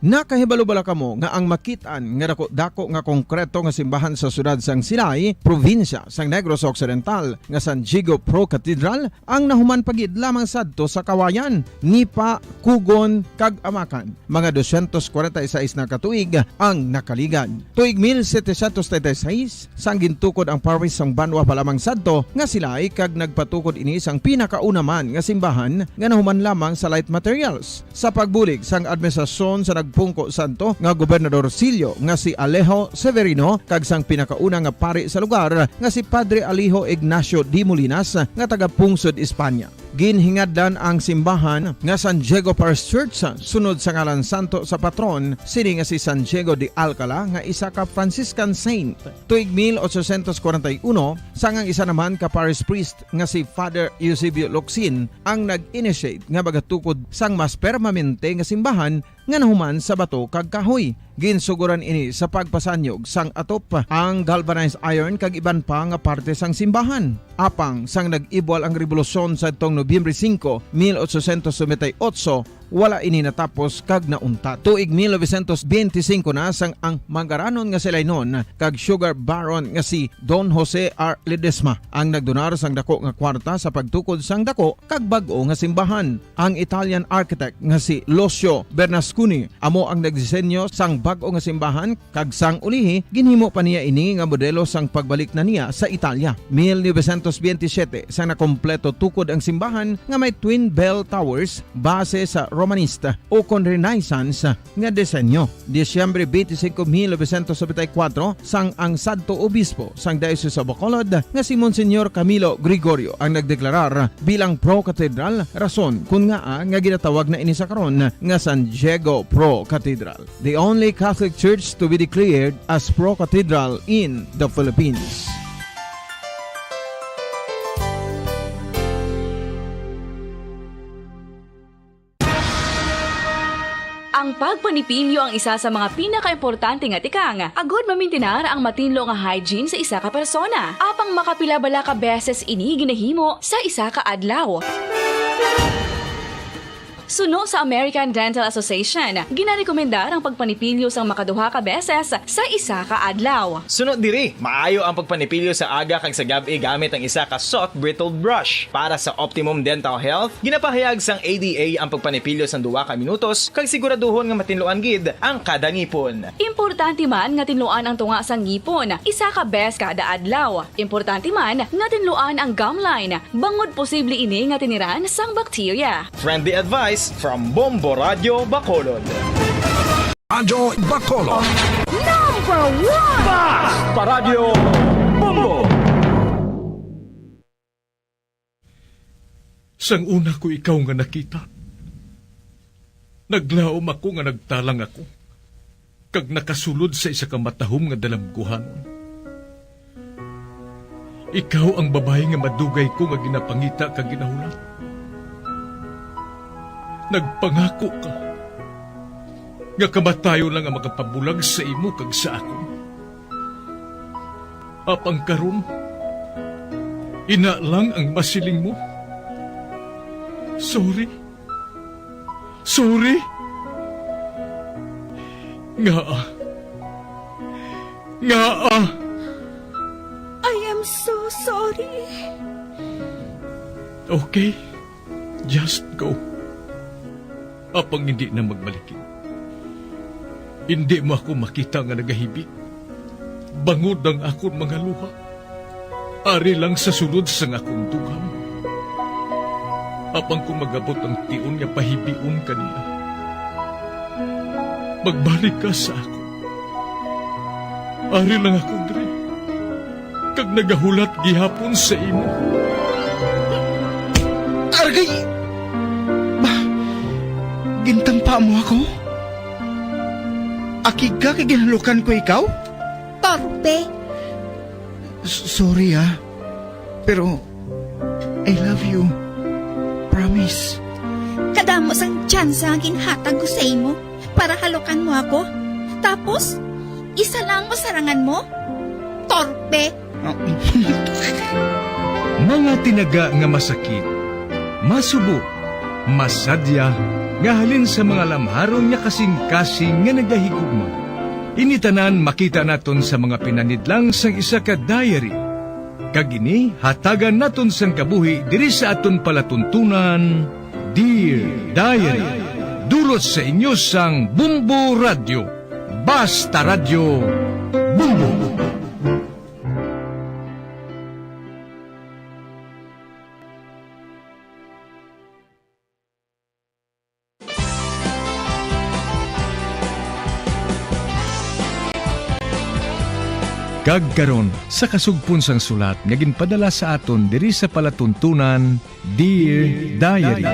Nakahibalo-bala kamo nga ang makitaan nga dako nga konkreto nga simbahan sa sudad sang Sinay, probinsya sang Negros Occidental nga San Diego Pro Cathedral ang nahuman pagid lamang sadto sa kawayan ni pa Kugon kag Amakan. Mga 246 na katuig ang nakaligan. Tuig 1736 sang gintukod ang parish sang Banwa pa lamang sadto nga sila kag nagpatukod ini sang pinakauna man nga simbahan nga nahuman lamang sa light materials. Sa pagbulig sang administrasyon sa Pungko Santo nga Gobernador Silio nga si Alejo Severino kag sang pinakauna nga pari sa lugar nga si Padre Alijo Ignacio D. Molinas nga taga Pungsod, Espanya. Ginhingad ang simbahan nga San Diego Parish Church sunod sa ngalan santo sa patron sini nga si San Diego de Alcala nga isa ka Franciscan saint. Tuig 1841 sangang isa naman ka parish priest nga si Father Eusebio Locsin ang nag-initiate nga bagatukod sang mas permanente nga simbahan nga nahuman sa bato kag kahoy. Ginsuguran ini sa pagpasanyog sang atop ang galvanized iron kag iban pa nga parte sang simbahan. Apang sang nag-ibwal ang revolusyon sa tong Nobyembre 5, 1898, wala ini natapos kag naunta. Tuig 1925 na sang ang mangaranon nga silay noon kag sugar baron nga si Don Jose R. Ledesma ang nagdonar sang dako nga kwarta sa pagtukod sang dako kag bag-o nga simbahan. Ang Italian architect nga si Lucio Bernasconi amo ang nagdisenyo sang bag-o nga simbahan kag sang ulihi ginhimo pa niya ini nga modelo sang pagbalik na niya sa Italia. 1927 sang nakompleto tukod ang simbahan nga may twin bell towers base sa Romanista o kon Renaissance nga disenyo. Disyembre 25, 1974 sang ang sadto obispo sang Diocese sa Bacolod nga si Monsignor Camilo Gregorio ang nagdeklarar bilang Pro Cathedral, rason kung nga ginatawag na ini sa karon nga San Diego Pro Cathedral, the only Catholic Church to be declared as Pro Cathedral in the Philippines. Ang pagpanipilyo ang isa sa mga pinaka-importante nga tikang. Agod mamintinar ang matinlo nga hygiene sa isa ka persona. Apang makapilabala ka beses ini ginahimo sa isa ka adlaw. Suno sa American Dental Association, ginarekomendar ang pagpanipilyo sang makaduha ka beses sa isa ka adlaw. Sunod diri, maayo ang pagpanipilyo sa aga kag sa gabi gamit ang isa ka soft brittle brush. Para sa optimum dental health, ginapahayag sang ADA ang pagpanipilyo sang 2 ka minutos kag siguraduhon nga matinluan gid ang kada ngipon. Importante man nga tinluan ang tunga sang ngipon, isa ka bes kada adlaw. Importante man nga tinluan ang gum line, bangod posible ini nga tiniran sang bakterya. Friendly advice from Bombo Radio Bacolod. Radio Bacolod. #1 Basta Radio Bombo! Sang una ko ikaw nga nakita, naglaom ako nga nagtalang ako, kag nakasulod sa isa ka matahom nga dalamguhanon. Ikaw ang babae nga madugay ko nga ginapangita kag ginahulat. Nagpangako ka nga kamatayo lang ang makapabulag sa imo kag sa ako. Apang karon, ina lang ang masiling mo. Sorry. Nga. I am so sorry. Okay. Just go. Apang hindi na magbalikin. Hindi mo ako makita nga nagahibik. Bangod ang akong mga luha. Ari lang sa sulod sang akong dugang. Apang kung magabot ang tiun nga pahibiun kanila. Magbalik ka sa ako. Ari lang ako, Dre. Kag nagahulat gihapon sa imo. Argay! Gintampa mo ako? Akig ka kay ginalukan ko ikaw? Torpe! Sorry pero I love you. Promise. Kadamo sang tsansa ang ginhatag ko sa imo para halukan mo ako. Tapos, isa lang masarangan mo? Torpe! Mga tinaga nga masakit, masubo, masadya, nga halin sa mga lamharon nga kasing-kasing nga nagahigugma. Initanan makita naton sa mga pinanidlang sang isa ka diary. Kagini, hatagan naton sang kabuhi diri sa aton palatuntunan, Dear Diary. Dulot sa inyo sang Bumbo Radio. Basta Radio Bumbo. Kagkaron sa kasugpon sang sulat nga ginpadala sa aton diri sa palatuntunan, Dear Diary.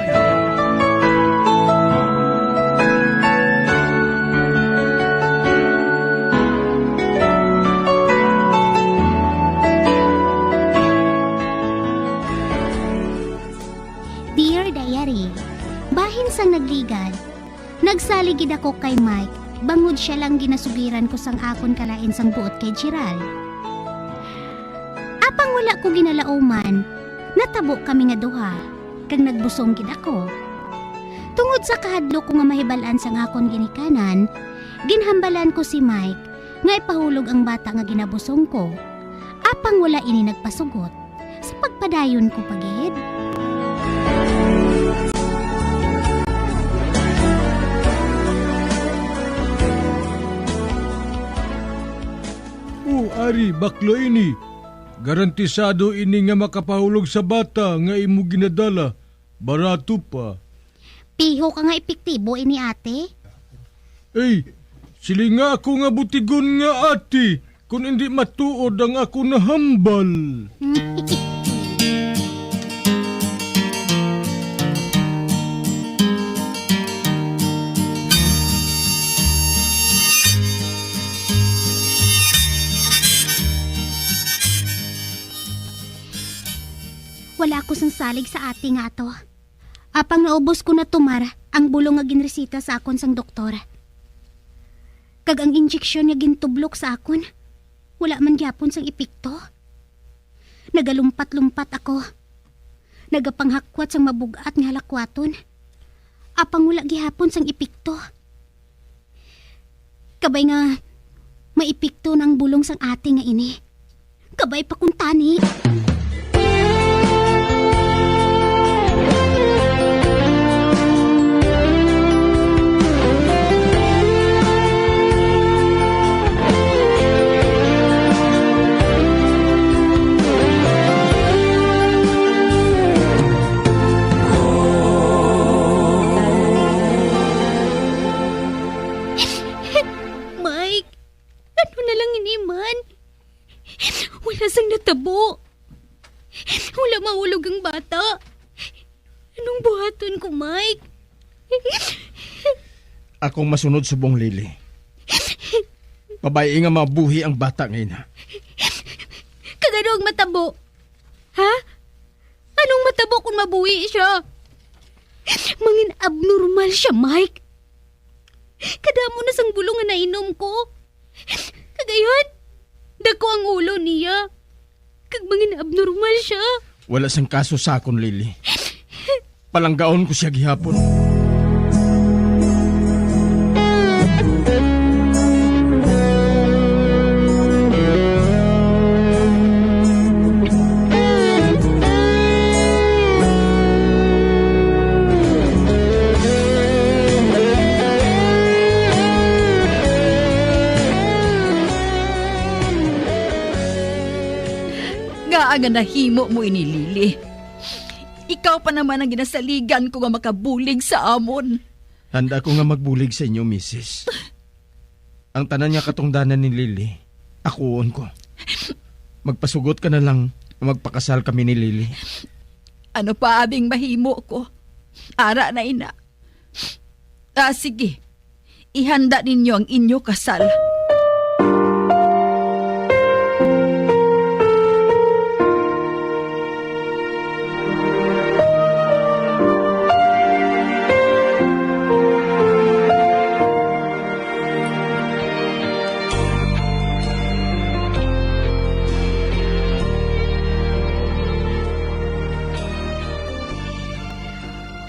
Dear Diary, bahin sang nagligad. Nagsaligid ako kay Mike. Bangod siya lang ginasugiran ko sang akon kalain sang buot kay Chiral. Apang wala ko ginalauman, natabo kami nga duha, kag nagbusong gid ako. Tungod sa kahadlo ko nga mahibalan sang akon ginikanan, ginhambalan ko si Mike nga ipahulog ang bata nga ginabusong ko. Apang wala ini nagpasugot, sa pagpadayon ko pagid. Ari, baklo ini. Garantisado ini nga makapahulog sa bata nga imo ginadala. Barato pa. Piho ka nga epektibo ini ate. Sili nga ako nga butigon nga ate. Kung hindi matuod ang ako nahambal. Wala ko sang salig sa ate nga to. Apang naubos ko na tumar ang bulong nga ginresita sa akon sang doktor. Kag ang injeksyon nga gintublok sa akon, wala man gyapon sang epekto. Nagalumpat-lumpat ako. Nagapanghakwat sang mabugat nga halakwaton. Apang wala gihapon sang epekto. Kabay nga maipekto ng bulong sang ate nga ini. Kabay pa kung tani. Natabo. Wala mahulog ang bata. Anong buhaton ko, Mike? Akong masunod subong Lily. Babae nga mabuhi ang bata ngayon. Kagano ang matabo? Ha? Anong matabo kung mabuhi siya? Mangin abnormal siya, Mike. Kadamo na sang bulong nga nainom ko. Kagayon, dako ang ulo niya. Kag mangin abnormal siya. Wala sang kaso sa akon, Lily. Palanggaon ko siya gihapon. Unsa nga nahimo mo ini, Lily? Ikaw pa naman ang ginasaligan ko nga makabulig sa amon. Handa ko nga magbulig sa inyo, Mrs. Ang tanan niya katungdanan ni Lily, akuon ko. Magpasugot ka na lang na magpakasal kami ni Lily. Ano pa abing mahimo ko? Ara na ina. Sige. Ihanda ninyo ang inyo kasal.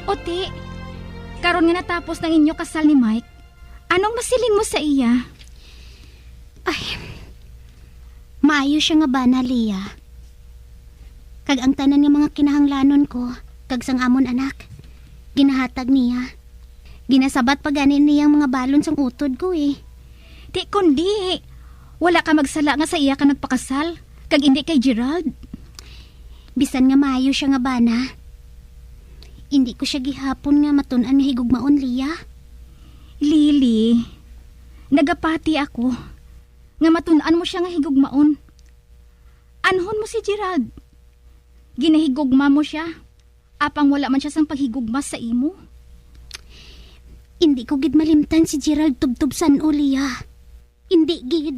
Oti, karon nga natapos ng inyo kasal ni Mike, anong masilin mo sa iya? Maayo siya nga bana, Lia. Kag ang tanan nga mga kinahanglanon ko, kag sang amon anak, ginahatag niya. Ginasabat pa ganin niyang mga balon sang utod ko eh. Di kundi, wala ka magsala nga sa iya ka nagpakasal, kag hindi kay Gerald. Bisan nga maayo siya nga bana, hindi ko siya gihapon nga matun-an nga higugmaon, Lia. Lily, nagapati ako nga matun-an mo siya nga higugmaon. Anhon mo si Gerald. Ginahigugma mo siya, apang wala man siya sang paghigugma sa imo. Hindi ko gid malimtan si Gerald tubtubsan o, Lia. Hindi gid.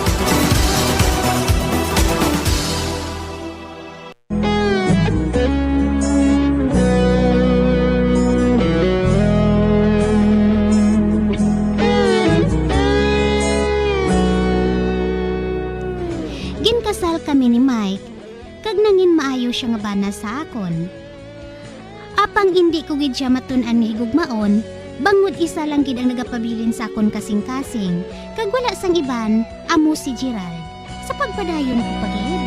Ginkasal kami ni Mike, kag nangin maayo siya nga bana sa akon. Apang hindi ko gid siya matun-an nga higugmaon, bangod isa lang gid ang nagapabilin sa akon kasing-kasing, kag wala sang iban, amo si Gerald. Sa pagpadayon ko pagid.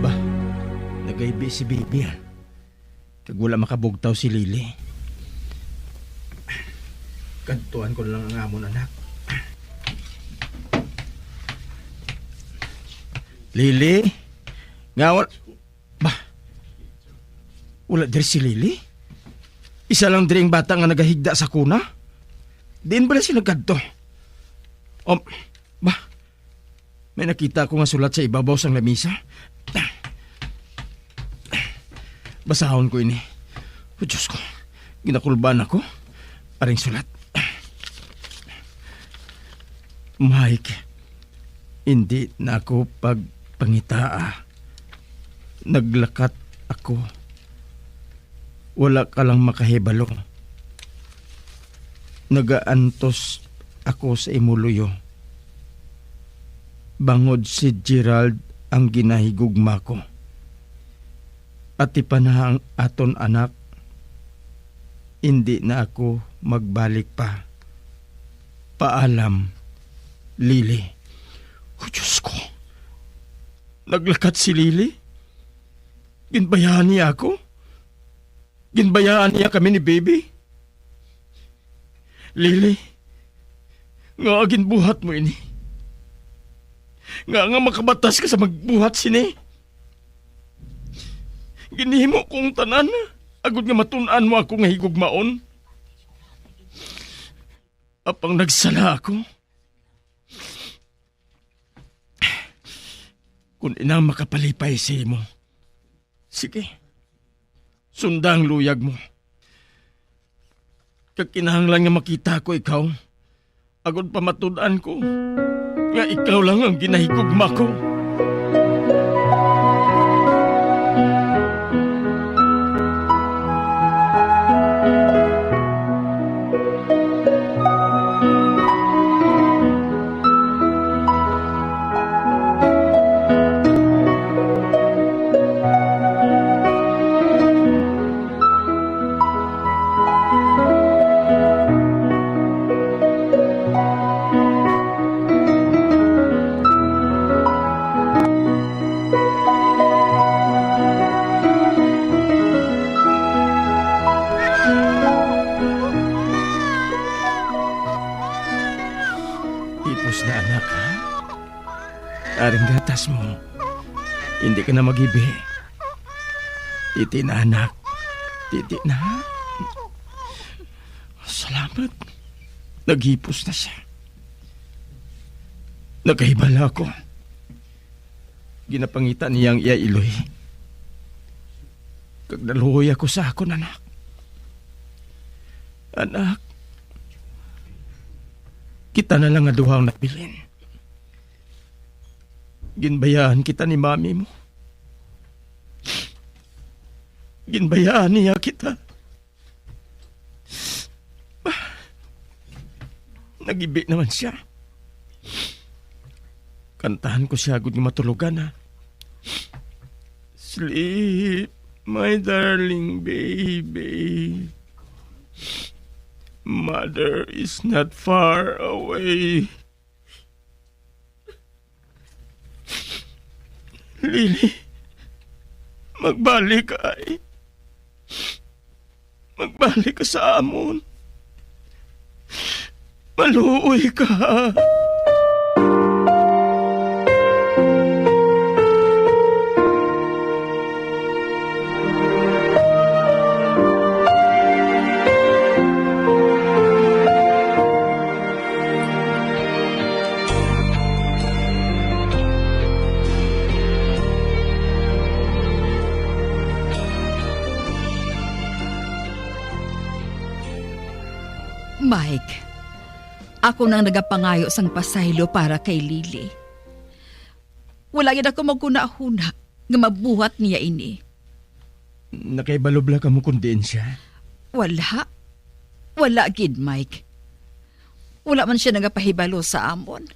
Bah, nagaybi si Bibi ah. Kag wala makabugtaw si Lily. Kantuan ko lang ang amon anak. Lily? Ngawal? Bah, wala diri si Lily? Isa lang diri ang bata nga nagahigda sa kuna? Diin ba na si nagkadto? Bah, may nakita ko nga sulat sa ibabaw sang lamisa. Basahon ko ini. O Diyos ko, ginakulban ako. Aring sulat. Mike, hindi na ako pagpangitaa. Naglakat ako. Wala ka lang makahibalo. Nagaantos ako sa imuluyo. Bangod si Gerald ang ginahigugma ko. At ipanahang aton anak, hindi na ako magbalik pa. Paalam, Lily. Oh, Diyos ko. Naglakat si Lily? Ginbayaan niya ako? Ginbayaan niya kami ni Baby? Lily, nga ginbuhat mo ini. Nga makabatas ka sa magbuhat sini. Ginihimo kong tanan, agud nga matun-an mo ako nga higugmaon. Apang nagsala ako. Kung inang makapalipay sa imo, sige, sundang luyag mo. Kakinahanglan nga makita ko ikaw, agud pa matun-an ko, nga ikaw lang ang ginahigugma ko. na anak, ha? Aring gatas mo. Hindi ka na mag-ibi. Titi na anak. Titi na. Salamat. Naghipos na siya. Nakahibala ako. Ginapangita niyang iya iloy. Kag naluhoy ako sa akon, anak. Anak, kita na lang nga duhang napilin. Ginbayaan kita ni mami mo. Ginbayaan niya kita. Nagibi naman siya. Kantahan ko siya agad ng matulugan, ha. Sleep, my darling baby. Mother is not far away. Lily, magbalik ka ay. Magbalik ka sa amon. Maluoy ka. Mike, ako nang nagapangayo sang pasaylo para kay Lily. Wala yun ako magkunahuna nga mabuhat niya ini. Nakaibalobla ka mo kundiin siya? Wala. Wala gid, Mike. Wala man siya nagapahibalo sa amon.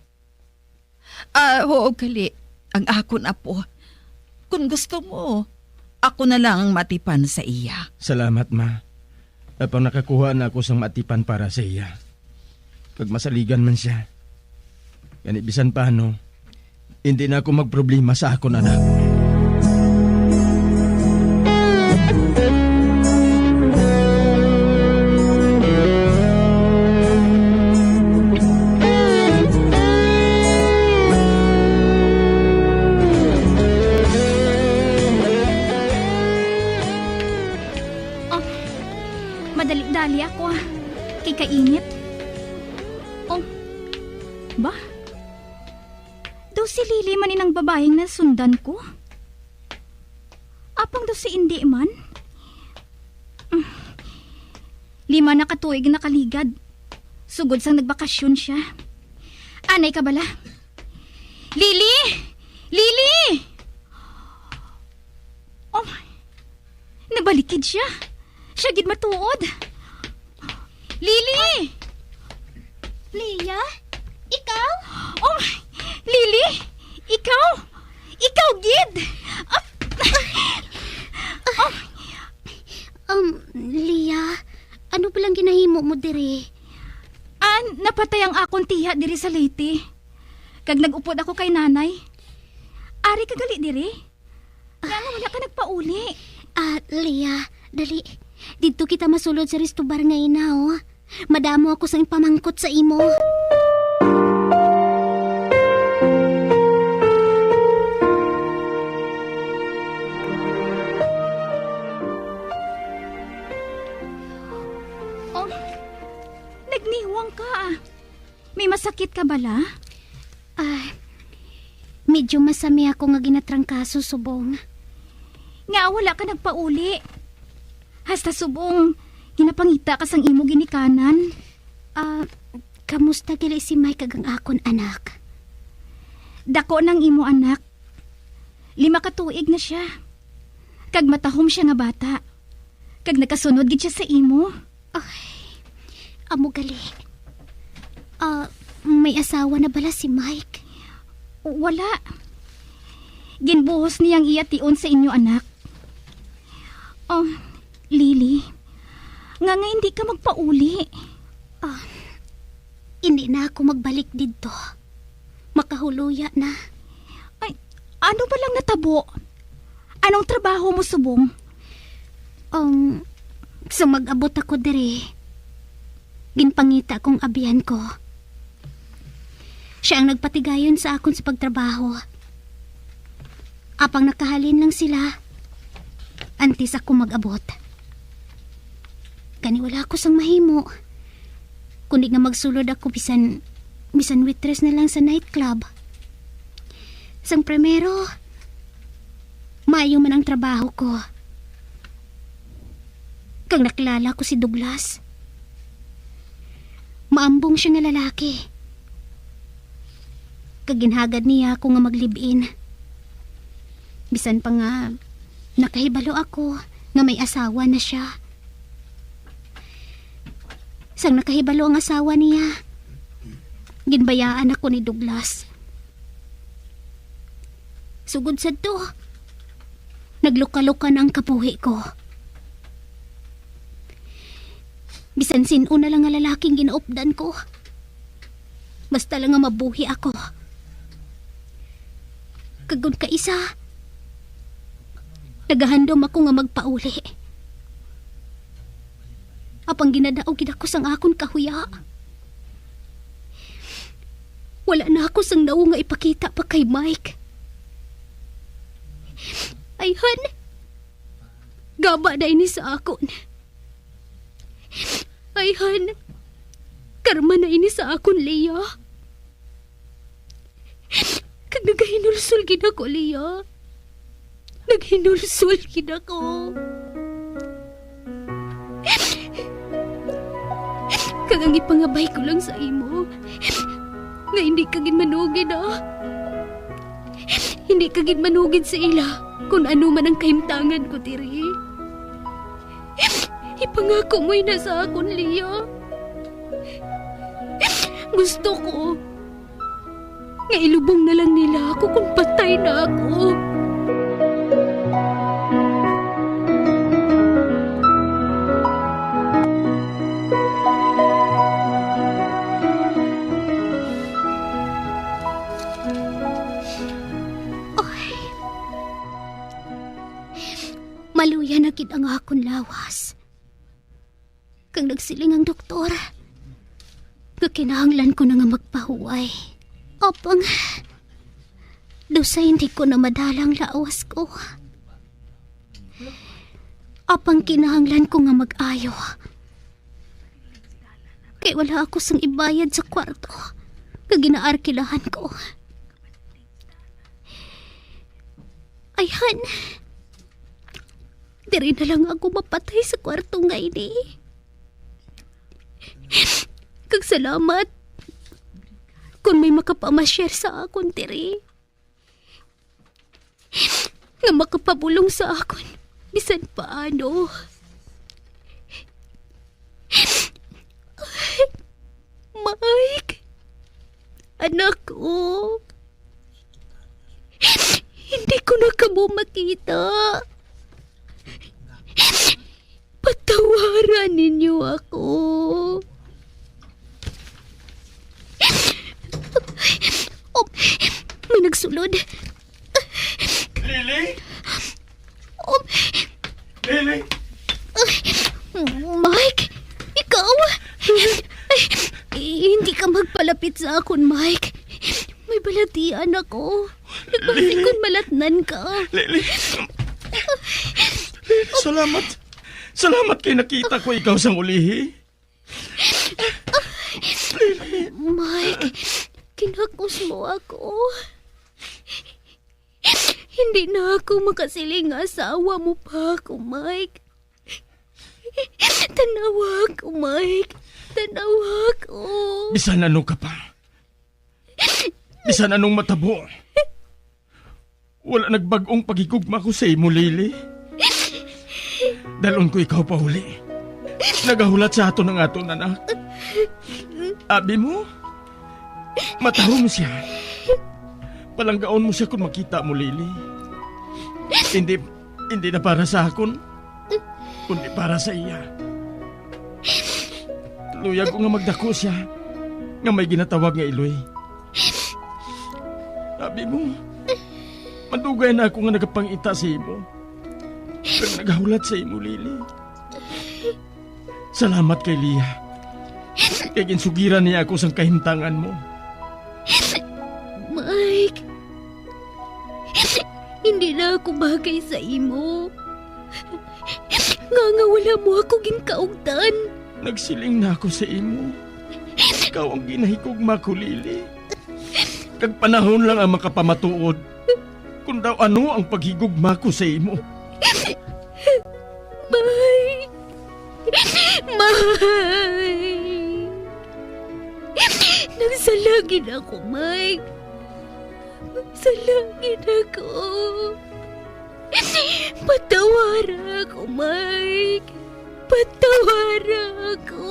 Oo, kali. Ang akon apo. Kung gusto mo, ako na lang ang matipan sa iya. Salamat, ma. Apang nakakuha na ako sang matipan para sa iya. Pag masaligan man siya. Ganit bisan paano, hindi na ako magproblema sa akon anak. Madali-dali ako, kay kainit. Oh, ba? Daw si Lily man inang babaeng nasundan ko? Apang daw si Indi man? 5 na katuig na kaligad. Sugod sang nagbakasyon siya. Anay ka bala? Lily! Lily! Oh, nabalikid siya. Siya gid matuod. Lily! Leah? Ikaw? Oh, Lily! Ikaw? Ikaw gid! Leah, ano palang ginahimo mo diri? Napatay ang akong tiha diri sa Leyte. Kag nag-upod ako kay nanay. Ari ka gali diri? Nga wala ka nagpauli. Leah, dali. Dito kita masulod sa Ristobar ngayon na, oh. Madamo ako sa impamangkot sa imo. Oh, nagniwang ka. May masakit ka bala? Medyo masami ako nga ginatrangkaso, subong. Nga wala ka nagpauli. Hasta subong, ginapangita ka sang imo ginikanan. Kamusta gali si Mike kag ang akon anak? Dako ng imo anak. 5 katuig na siya. Kag matahom siya nga bata. Kag nakasunod gid siya sa imo. Amo gali. May asawa na bala si Mike? Wala. Ginbuhos niyang iyation sa inyo anak. Oh, Lily, nga hindi ka magpauli. Hindi na ako magbalik dito. Makahuluya na. Ay, ano ba lang natabo? Anong trabaho mo, subong? Sa mag-abot ako diri, ginpangita kong abiyan ko. Siya ang nagpatigayon sa akon sa pagtrabaho. Apang nakahalin lang sila, antes ako mag-abot. Kani wala ako sang mahimo. Kundi nga magsulod ako bisan waitress na lang sa nightclub. Sang primero, maayo man ang trabaho ko. Kag nakilala ko si Douglas. Maambong siya nga lalaki. Kag ginhagad niya ako nga maglibin. Bisan pa nga nakahibalo ako nga may asawa na siya. Sang nakahibalo ang asawa niya, ginbayaan ako ni Douglas. Sugod sa to, nagluka-luka na ang kapuhi ko. Bisan sino na lang nga lalaking ginaupdan ko. Basta lang nga mabuhi ako. Kagun ka isa, nagahandom ako nga magpauli. Apang ginadaog ako sang akon kahuya. Wala na ako sang nao nga ipakita pa kay Mike. Ay, Han, gaba na ini sa akon. Ay, Han, karma na ini sa akon, Leah. Kag nagahinulsol gid ako, Leah. Naghinulsol gid ako. Kag ang ipangabay ko lang sa imo, nga hindi ka gid manugid, Hindi ka gid manugid sa ila kung ano man ang kahimtangan ko, tiri. Ipangako mo'y nasa akon, Leah. Gusto ko nga ilubong na lang nila ako kung patay na ako. Maluya na gid ang akon lawas. Kang nagsiling ang doktor, nga kinahanglan ko na nga magpahuway. Apang, dosa hindi ko na madalang lawas ko. Apang kinahanglan ko nga mag-ayo. Kay wala ako sang ibayad sa kwarto, nga ginaarkilahan ko. Ay, Han, diri na lang ako mapatay sa kwarto nga ini. Kag salamat kung may makapamasyar sa akon, tiri. Nga makapabulong sa akon bisan paano. Mike, anak ko, hindi ko na kamo makita. Patawaran ninyo ako. Oh, may nagsulod. Lily? Oh. Lily? Mike, ikaw? Hindi ka magpalapit sa akon, Mike. May balatian ako. Nagpasikon malatnan ka. Lily? Salamat. Salamat kay nakita ko ikaw sa ulihi. Mike, kinakos mo ako. Hindi na ako makasiling asawa mo pa ako, Mike. Tanawa ko, Mike. Tanawa ko. Bisan anong ka pa. Bisan anong matabo. Wala nagbagong pagigugma ko sa imo, Lily. Dalon ko ikaw pa huli. Nagahulat sa ato ng ato anak. Abi mo? Mataho mo siya. Palanggaon mo siya kung makita mo, Lily. Hindi na para sa akon, kundi para sa iya. Luyag ko nga magdako siya, nga may ginatawag nga iloy. Abi mo, madugay na ako nga nagapangita sa imo. Pero naghulat sa imo, Lily. Salamat kay Lia. Kaya ginsugiran niya ako sa kahimtangan mo. na ako bagay sa imo. Nga wala mo ako ginkaugtan. Nagsiling na ako sa imo. Ikaw ang ginahigugma ko, Lily. Kag panahon lang ang makapamatuod kung daw ano ang paghigugma ko sa imo. May. Nagsalagin ako, Mike. Nagsalagin ako. Patawara ako, Mike. Patawara ako.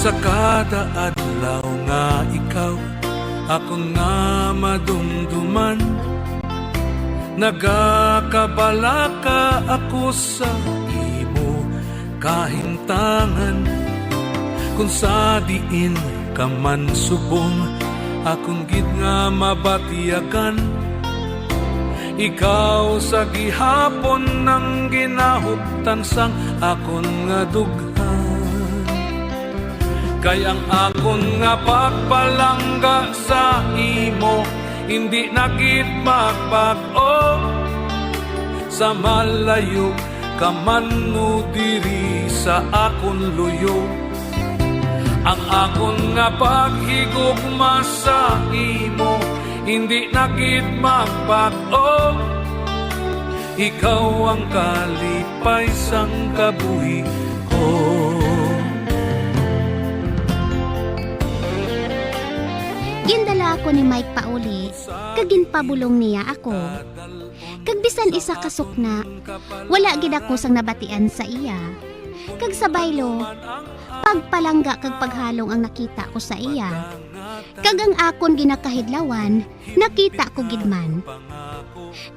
Sa kada adlaw nga ikaw ako nga madumduman, nagakabala ka ako sa imo kahintangan. Kung sa diin ka man subong, akong gid nga mabatiyagan. Ikaw sa gihapon nang ginahuptan sang akon nga dughan. Kay ang akon nga pagpalangga sa imo, hindi na gid magbago. Sa malayo ka man mo diri sa akon luyo, ang akon nga paghigugma sa imo, hindi na gid magbago. Ikaw ang kalipay sang kabuhi ko. Gindala ako ni Mike pauli, kag ginpabulong niya ako. Kag bisan isa kasukna, wala gid ako sang nabatian sa iya. Kag sa baylo, pagpalangga kag paghalong ang nakita ko sa iya. Kag ang akon ginakahidlawan, nakita ko gid man.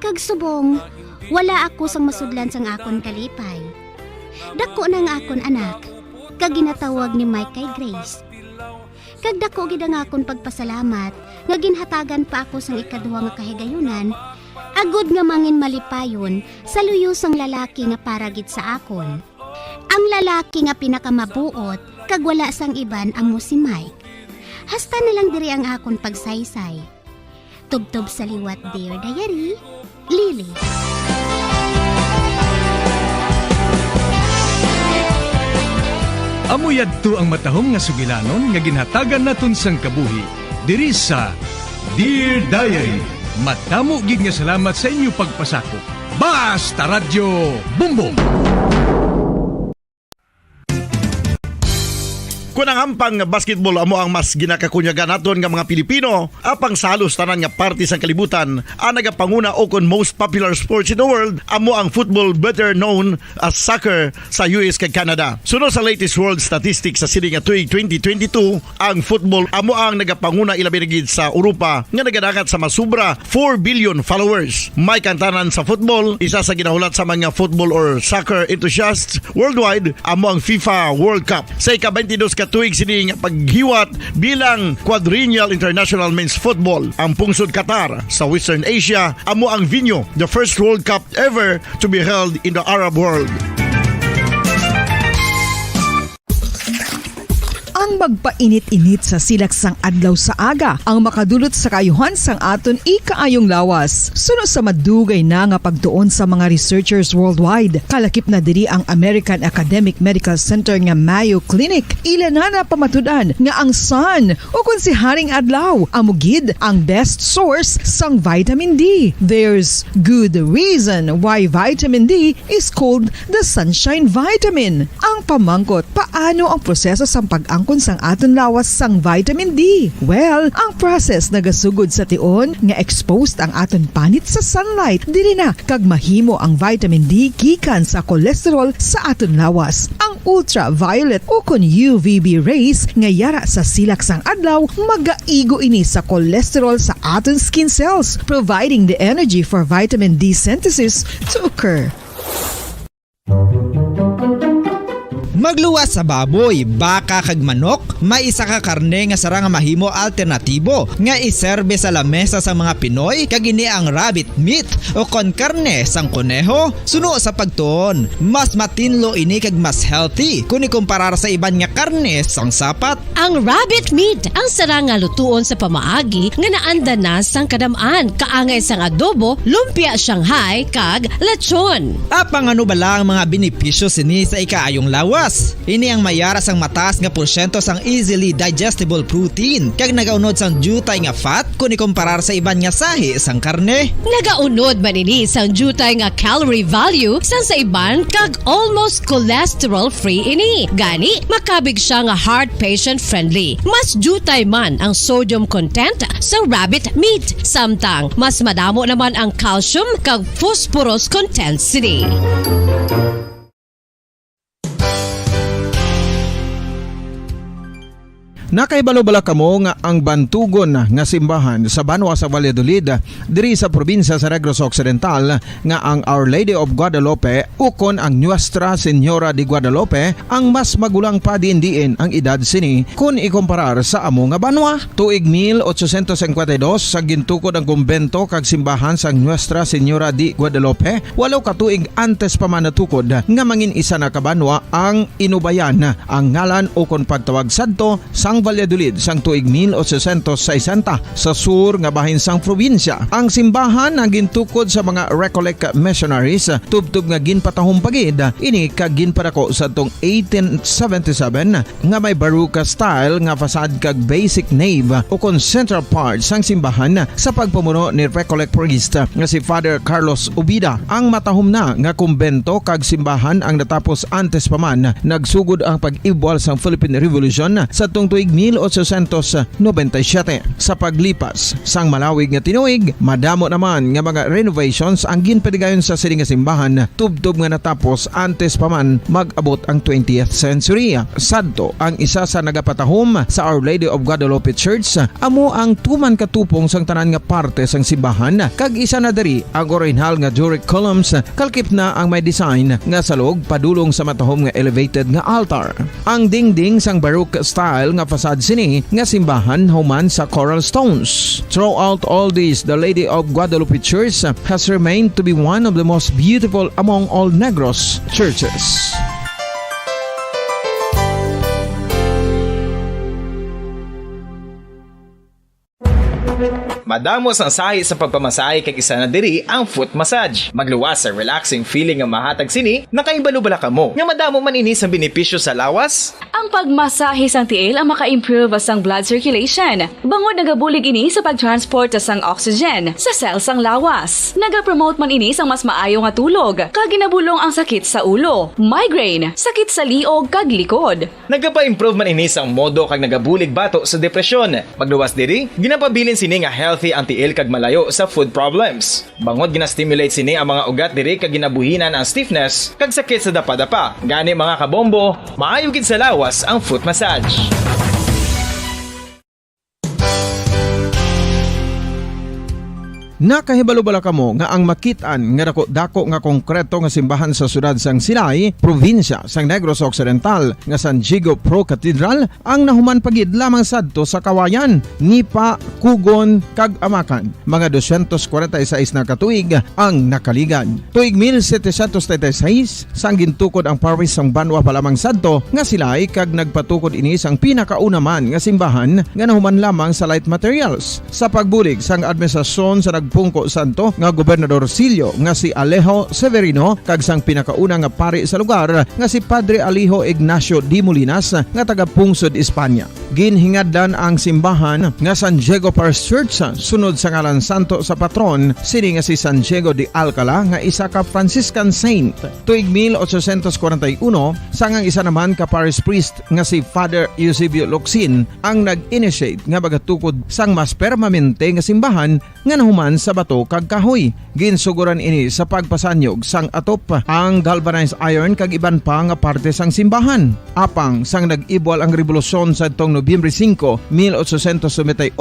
Kag subong, wala ako sang masudlan sang akon kalipay. Dako nang akon anak, kag ginatawag ni Mike kay Grace. Kag dako gid ang akon pagpasalamat nga ginhatagan pa ako sang ikaduha nga kahigayunan, agud nga mangin malipayon sa luyosang lalaki nga para gid sa akon. Ang lalaki nga pinakamabuot kag wala sang iban amo si Mike. Hasta na lang diri ang akon pagsaysay. Tubtob sa liwat, Dear Diary, Lily. Amuyad to ang matahong nga sugilanon nga ginhatagan naton sang kabuhi diri sa Dear Diary. Matamo gid nga salamat sa inyo pagpasakop. Basta Radyo Bumbong. Kunang hampang basketball amo ang mas ginakakunyagan naton nga mga Pilipino, apang salos tanan nga parte sang kalibutan, ang nagapanguna o kon most popular sports in the world amo ang football, better known as soccer sa US kag Canada. Sunod sa latest world statistics sa sini nga tuig 2022, ang football amo ang nagapanguna ilabi na gid sa Europa nga nagadagat sa masubra 4 billion followers. May kantanan sa football, isa sa ginahulat sa mga football or soccer enthusiasts worldwide amo ang FIFA World Cup. Sa ika-22 ka tuig sini nga paghiwat bilang Quadrennial International Men's Football. Ang pungsod Qatar sa Western Asia amo ang venue, the first World Cup ever to be held in the Arab world. Ang magpainit-init sa silaksang adlaw sa aga ang makadulot sa kayuhan sang aton ikaayong lawas. Sunod sa madugay na nga pagtuon sa mga researchers worldwide, kalakip na diri ang American Academic Medical Center nga Mayo Clinic. Ila na pamatudan nga ang sun o kung si Haring Adlaw amugid ang best source sang vitamin D. There's good reason why vitamin D is called the sunshine vitamin. Ang pamangkot, paano ang proseso sang pag-angkon sang aton lawas sang vitamin D? Well, ang process nagasugod sa tion nga exposed ang aton panit sa sunlight dili na kag mahimo ang vitamin D gikan sa cholesterol sa aton lawas. Ang ultraviolet o kon UVB rays nga yara sa silak sang adlaw magaigo ini sa cholesterol sa aton skin cells, providing the energy for vitamin D synthesis to occur. Magluwas sa baboy, baka kag manok, may isa ka karne nga sara nga mahimo alternatibo nga iserbe sa lamesa sa mga Pinoy kag ini ang rabbit meat o kon karne sang kuneho. Suno sa pagtuon, mas matinlo ini kag mas healthy kung ikumparar sa iban nga karne sang sapat. Ang rabbit meat ang sara nga lutuon sa pamaagi nga naanda na sang kadamaan, kaangay sang adobo, lumpia Shanghai kag lechon. Apang ano bala ang mga benepisyo sini sa ikaayong lawas? Ini ang mayara sang mataas nga porsyento sang easily digestible protein kag nagaunod sang jutay nga fat kung ikumparar sa iban nga sahi sang karne. Nagaunod man ini sang jutay nga calorie value sang sa iban kag almost cholesterol free ini. Gani makabig siya nga heart patient friendly. Mas jutay man ang sodium content sa rabbit meat, samtang mas madamo naman ang calcium kag phosphorus content sini. Nakaibalo-bala kamo nga ang bantugon nga simbahan sa Banwa sa Valladolid diri sa probinsya sa Negros Occidental nga ang Our Lady of Guadalupe ukon ang Nuestra Señora de Guadalupe ang mas magulang pa diin ang edad sini kung ikumparar sa amo nga banwa. Tuig 1852 sa gintukod ang kumbento kag simbahan sa Nuestra Señora de Guadalupe, walaw ka tuig antes pa man natukod nga mangin isa na kabanwa ang inubayan ang ngalan ukon pagtawag sadto sang Valladolid sang tuig 1860 sa sur nga bahin sang probinsya. Ang simbahan ang gintukod sa mga Recollect missionaries tubtub nga ginpatahong pagid ini kag ginpadako sa tong 1877 nga may baroque style nga fasad kag basic nave o kon central part sang simbahan sa pagpamuno ni Recollect priest nga si Father Carlos Ubida. Ang matahom na nga kumbento kag simbahan ang natapos antes pa man nagsugod ang pag-ibwal sang Philippine Revolution sa tong tuig 1897. Sa paglipas sang malawig nga tinuig, madamo naman nga mga renovations ang ginpadigayon sa sining nga simbahan tubtob nga natapos antes pa man mag-abot ang 20th century. Sadto ang isa sa nagapatahom sa Our Lady of Guadalupe Church, amo ang tuman katupong sang tanan nga parte sang simbahan kag isa na diri ang original nga Doric columns kalkip na ang may design nga salog padulong sa matahom nga elevated nga altar. Ang dingding sang baroque style nga fasad sini nga simbahan human sa coral stones. Throughout all this, the Lady of Guadalupe Church has remained to be one of the most beautiful among all Negros churches. Madamo sang sahi sa pagpamasahe kag isa na diri ang foot massage. Magluwas sa relaxing feeling nga mahatag sini, nakaibalo-bala kamo. Nga madamo man ini sa benepisyo sa lawas. Ang pagmasahe sang tiil ang maka-improve sang blood circulation. Bangod nagabulig ini sa pagtransport sang oxygen sa cells sang lawas. Nagapromote man ini sang mas maayo nga tulog, kag ginabulong ang sakit sa ulo, migraine, sakit sa liog kag likod. Nagapa-improve man ini sang modo kag nagabulig bato sa depresyon. Magluwas diri, ginapabilin sini nga healthy ang tiil kag malayo sa food problems. Bangod gina-stimulate sini ang mga ugat diri kag ginabuhinan ang stiffness kag sakit sa dapa-dapa. Gani mga kabombo, maayo gid sa lawas ang foot massage. Nakahibalo-bala kamo nga ang makitaan nga dako nga konkreto nga simbahan sa sudad sang Sinay, probinsya sang Negros Occidental nga San Diego Pro Cathedral ang nahuman pagid lamang sadto sa Kawayan, Nipa, Kugon kag Amakan. Mga 246 na katuig ang nakaligan. Tuig 1736 sang gintukod ang parish sang Banwa pa lamang sadto nga Silay kag nagpatukod ini sang pinakauna man nga simbahan nga nahuman lamang sa light materials. Sa pagbulig sang administrasyon sa Pungko Santo nga Gobernador Silio nga si Alejo Severino kag sang pinakauna nga pari sa lugar nga si Padre Alijo Ignacio de Molinas nga taga Pungsod, Espanya. Ginhingaddan ang simbahan nga San Diego Parish Church sunod sa ngalan santo sa patron sini nga si San Diego de Alcala nga isa ka Franciscan saint. Tuig 1841 sangang isa naman ka parish priest nga si Father Eusebio Locsin ang nag-initiate nga bagatukod sang mas permanente nga simbahan nga nahuman sa bato kag kahoy. Ginsuguran ini sa pagpasanyog sang atop ang galvanized iron kag iban pa nga parte sang simbahan. Apang sang nag-ibwal ang revolusyon sa itong Nobyembre 5, 1898,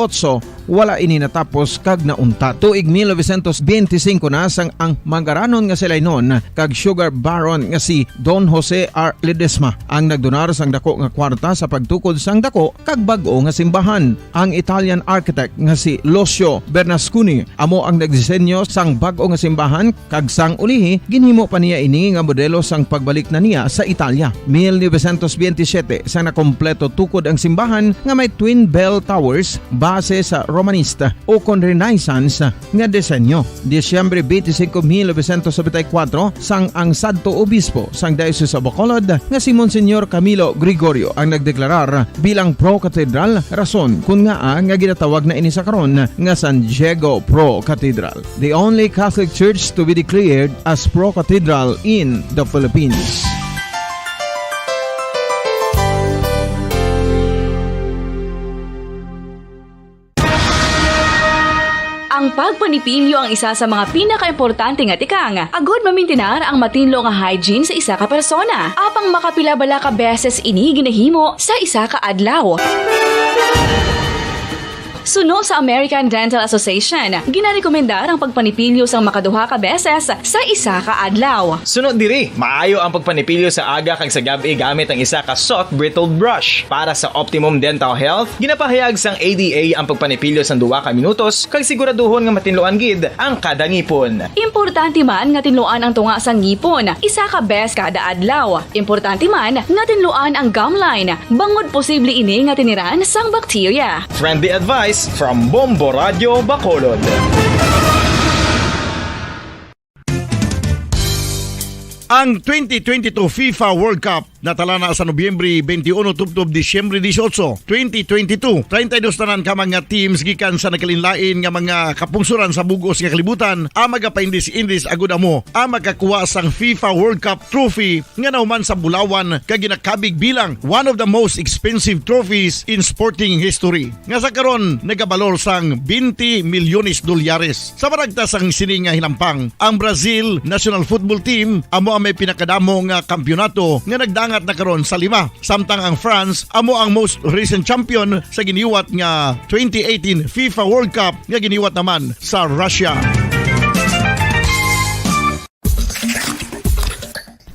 wala ini natapos kag naunta. Tuig 1925 na sang ang manggaranon nga sila'y noon kag sugar baron nga si Don Jose R. Ledesma ang nagdonar sang dako nga kwarta sa pagtukod sang dako kag bag-o nga simbahan. Ang Italian architect nga si Lucio Bernasconi amo ang nagdisenyo sang bag-o nga simbahan kag sang ulihi ginhimo pa niya ini nga modelo sang pagbalik na niya sa Italia. 1927 sang nakompleto tukod ang simbahan nga may twin bell towers base sa Romanista o kon Renaissance nga disenyo. Disyembre 25, 1974 sang ang sadto obispo sang Diocese of Bacolod nga si Monsignor Camilo Gregorio ang nagdeklarar bilang pro-cathedral, rason kung nga ginatawag na ini sa karon nga San Diego Pro-Cathedral, the only Catholic church to be declared as pro-cathedral in the Philippines. Ang pagpanipilyo ang isa sa mga pinaka-importante nga tikang. Agod mamintinar ang matinlo nga hygiene sa isa ka persona. Apang makapilabala ka beses ini ginahimo sa isa ka adlaw. Suno sa American Dental Association, ginarekomendar ang pagpanipilyo sang makaduha ka beses sa isa ka adlaw. Sunod diri, maayo ang pagpanipilyo sa aga kag sa gabi gamit ang isa ka soft brittle brush. Para sa optimum dental health, ginapahayag sang ADA ang pagpanipilyo sang 2 ka minutos kag siguraduhon nga matinloan gid ang kada ngipon. Importante man nga tinluan ang tunga sang ngipon, isa ka bes kada adlaw. Importante man nga tinluan ang gum line, bangod posible ini nga tiniran sang bakterya. Friendly advice from Bombo Radio Bacolod. Ang 2022 FIFA World Cup natala na sa Nobyembre 21 tubtob Disyembre 18, 2022. 32 tanan ka mga teams gikan sa nakalinlain nga mga kapungsuran sa bugos nga kalibutan ang magapaindis-indis agud amo ang makakuha sang FIFA World Cup trophy nga nauman sa Bulawan kag ginakabig bilang one of the most expensive trophies in sporting history. Nga sa karon nagabalor sang 20 milyones dolyares. Sa baragta sang sini nga hinampang, ang Brazil National Football Team amo may pinakadamo nga kampyonato nga nagdangat na karon sa 5. Samtang ang France amo ang most recent champion sa giniwat nga 2018 FIFA World Cup nga giniwat naman sa Russia.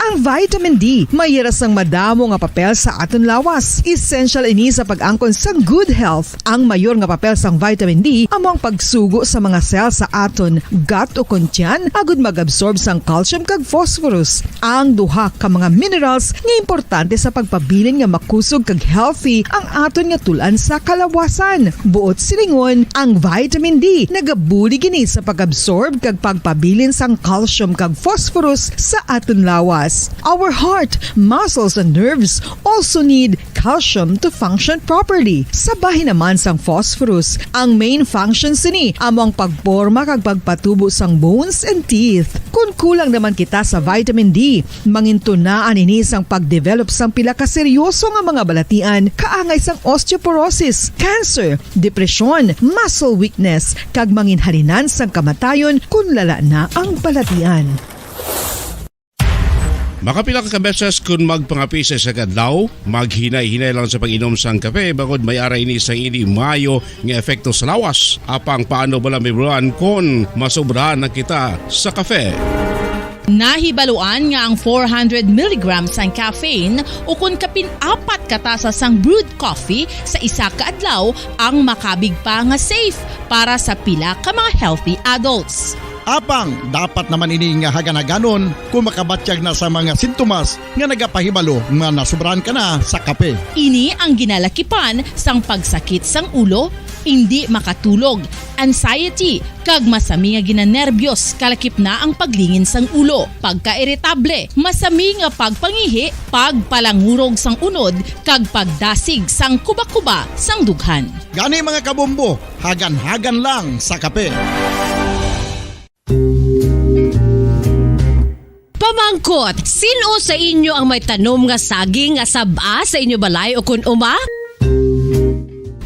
Ang vitamin D mayira sang madamo nga papel sa aton lawas. Essential ini sa pag-angkon sang good health. Ang mayor nga papel sang vitamin D amo ang pagsugo sa mga cell sa aton gut o kuntyan agud mag-absorb sang calcium kag phosphorus. Ang duha ka mga minerals nga importante sa pagpabilin nga makusog kag healthy ang aton nga tulan sa kalawasan. Buot silingon, ang vitamin D nagabuli gini sa pag-absorb kag pagpabilin sang calcium kag phosphorus sa aton lawas. Our heart, muscles, and nerves also need calcium to function properly. Sabahin naman sang phosphorus, ang main function sini amo ang pagporma kag pagpatubo sang bones and teeth. Kung kulang naman kita sa vitamin D, mangintunaan ini sang pagdevelop sang pila ka seryoso nga mga balatian kaangay sang osteoporosis, cancer, depresyon, muscle weakness, kag manginhalinan sang kamatayon kung lala na ang balatian. Makapila ka beses kung magpangapisa sa kadlaw, maghinay-hinay lang sa pag-inom sang kape bagod may aray ni sang ini mayo nga efekto sa lawas. Apang paano bala may bulan kung masobrahan na kita sa kape? Nahibaluan nga ang 400 mg ang caffeine o kung kapin-4 katasa sang brewed coffee sa isa ka adlaw ang makabig pa nga safe para sa pila ka mga healthy adults. Apang dapat naman ini nga haganaganon kung makabatyag na sa mga sintomas nga nagapahibalo nga nasubrahan ka na sa kape. Ini ang ginalakipan sang pagsakit sang ulo, hindi makatulog, anxiety, kag masami nga ginanerbiyos kalakip na ang paglingin sang ulo, pagka-irritable, masami nga pagpangihi, pagpalangurog sang unod, kag pagdasig sang kuba-kuba sang dughan. Gani mga kabombo, hagan-hagan lang sa kape. Pamangkot, sino sa inyo ang may tanom nga saging nga saba sa inyo balay o kun uma?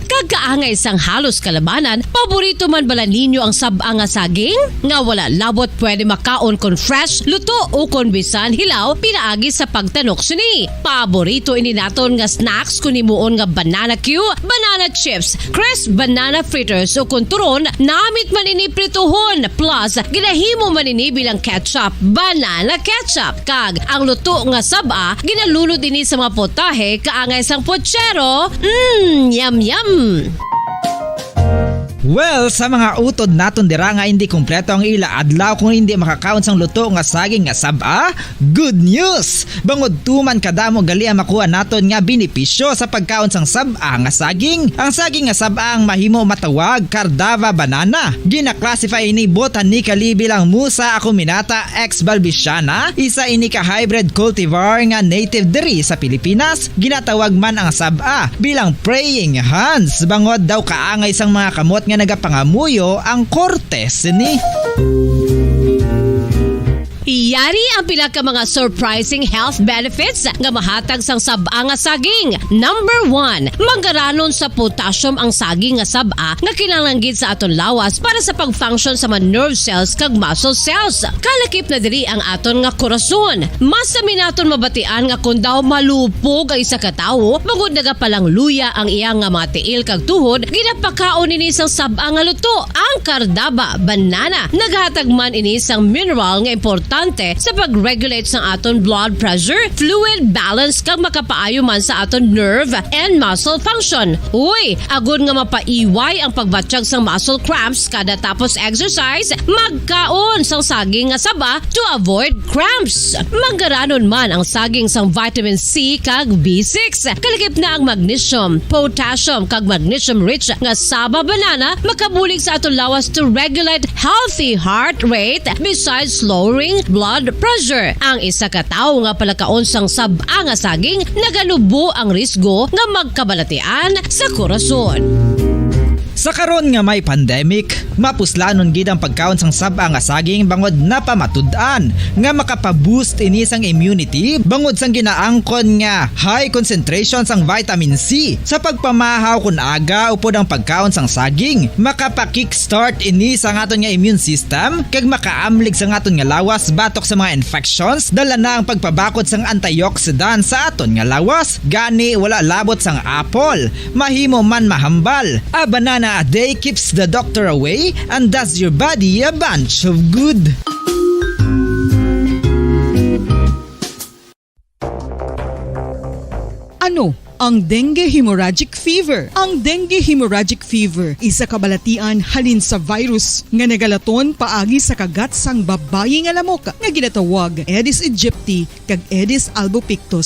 kag kaangay sang halos kalabanan, paborito man bala ninyo ang sab-a nga saging? Nga wala labot pwede makaon kon fresh, luto o kon bisan hilaw pinaagi sa pagtanok sini. Paborito ini naton nga snacks kun himuon nga banana Q, banana chips, crisp banana fritters o kun turon, namit man ini prituhon plus ginahimo man ini bilang ketchup, banana ketchup. Kag ang luto nga sab-a ginalulod ini sa mga potahe kaangay sang pochero. Yum yum. Well, sa mga utod naton dira nga hindi kumpleto ang ila adlaw kung hindi makakaon sang luto nga saging nga sab-a, good news! Bangod tuman kadamo gali ang makuha naton nga benepisyo sa pagkaon sang sab-a nga saging. Ang saging nga sab-a ang mahimo matawag Cardava banana. Gina-classify ini botanically bilang Musa acuminata ex balbisiana, isa ini ka hybrid cultivar nga native diri sa Pilipinas. Ginatawag man ang sab-a bilang praying hands. Bangod daw kaangay sang mga kamot nga nagapangamuyo ang kortes ni. Yari ang pila ka mga surprising health benefits nga mahatag sang sab-a nga saging. Number 1, manggaranon sa potassium ang saging nga sab-a nga kinahanglan sa aton lawas para sa pag-function sa mga nerve cells kag muscle cells. Kalakip na diri ang aton nga korason. Mas sa minaton mabatian nga kun daw malupog ang isa ka tawo, magud nagapalang luya ang iyang nga mga tiil kag tuhod, ginapakaon ini sang sab-a nga luto, ang Cardava banana. Naghatag man ini sang mineral nga importante sa pag-regulate sa aton blood pressure, fluid balance kag makapaayo man sa aton nerve and muscle function. Uy, agud nga mapaiway ang pagbatsyag sang muscle cramps kada tapos exercise, magkaon sang saging nga saba to avoid cramps. Manggaranon man ang saging sang vitamin C kag B6. Kalakip na ang magnesium, potassium kag magnesium rich nga saba banana makabulig sa aton lawas to regulate healthy heart rate besides lowering blood pressure. Ang isa ka tawo nga palakaon sang sab-a nga saging nagalubo ang risgo nga magkabalatian sa korason. Sa karon nga may pandemic, mapuslanon gid ang pagkaon sang sab-a nga saging bangod napamatud-an nga makapaboost ini sang immunity bangod sang ginaangkon nga high concentration sang vitamin C. Sa pagpamahaw kun aga upod ang pagkaon sang saging, makapa-kickstart ini sa aton nga immune system kag makaamlig sa aton nga lawas batok sa mga infections, dala na ang pagpabakod sang antioxidant sa aton nga lawas. Gani wala labot sang apple, mahimo man mahambal. A banana a day keeps the doctor away and does your body a bunch of good. Ano ang dengue hemorrhagic fever? Ang dengue hemorrhagic fever isa kabalatian halin sa virus nga nagalaton paagi sa kagat sang babayi nga lamok nga ginatawag Aedes aegypti kag Aedes albopictus.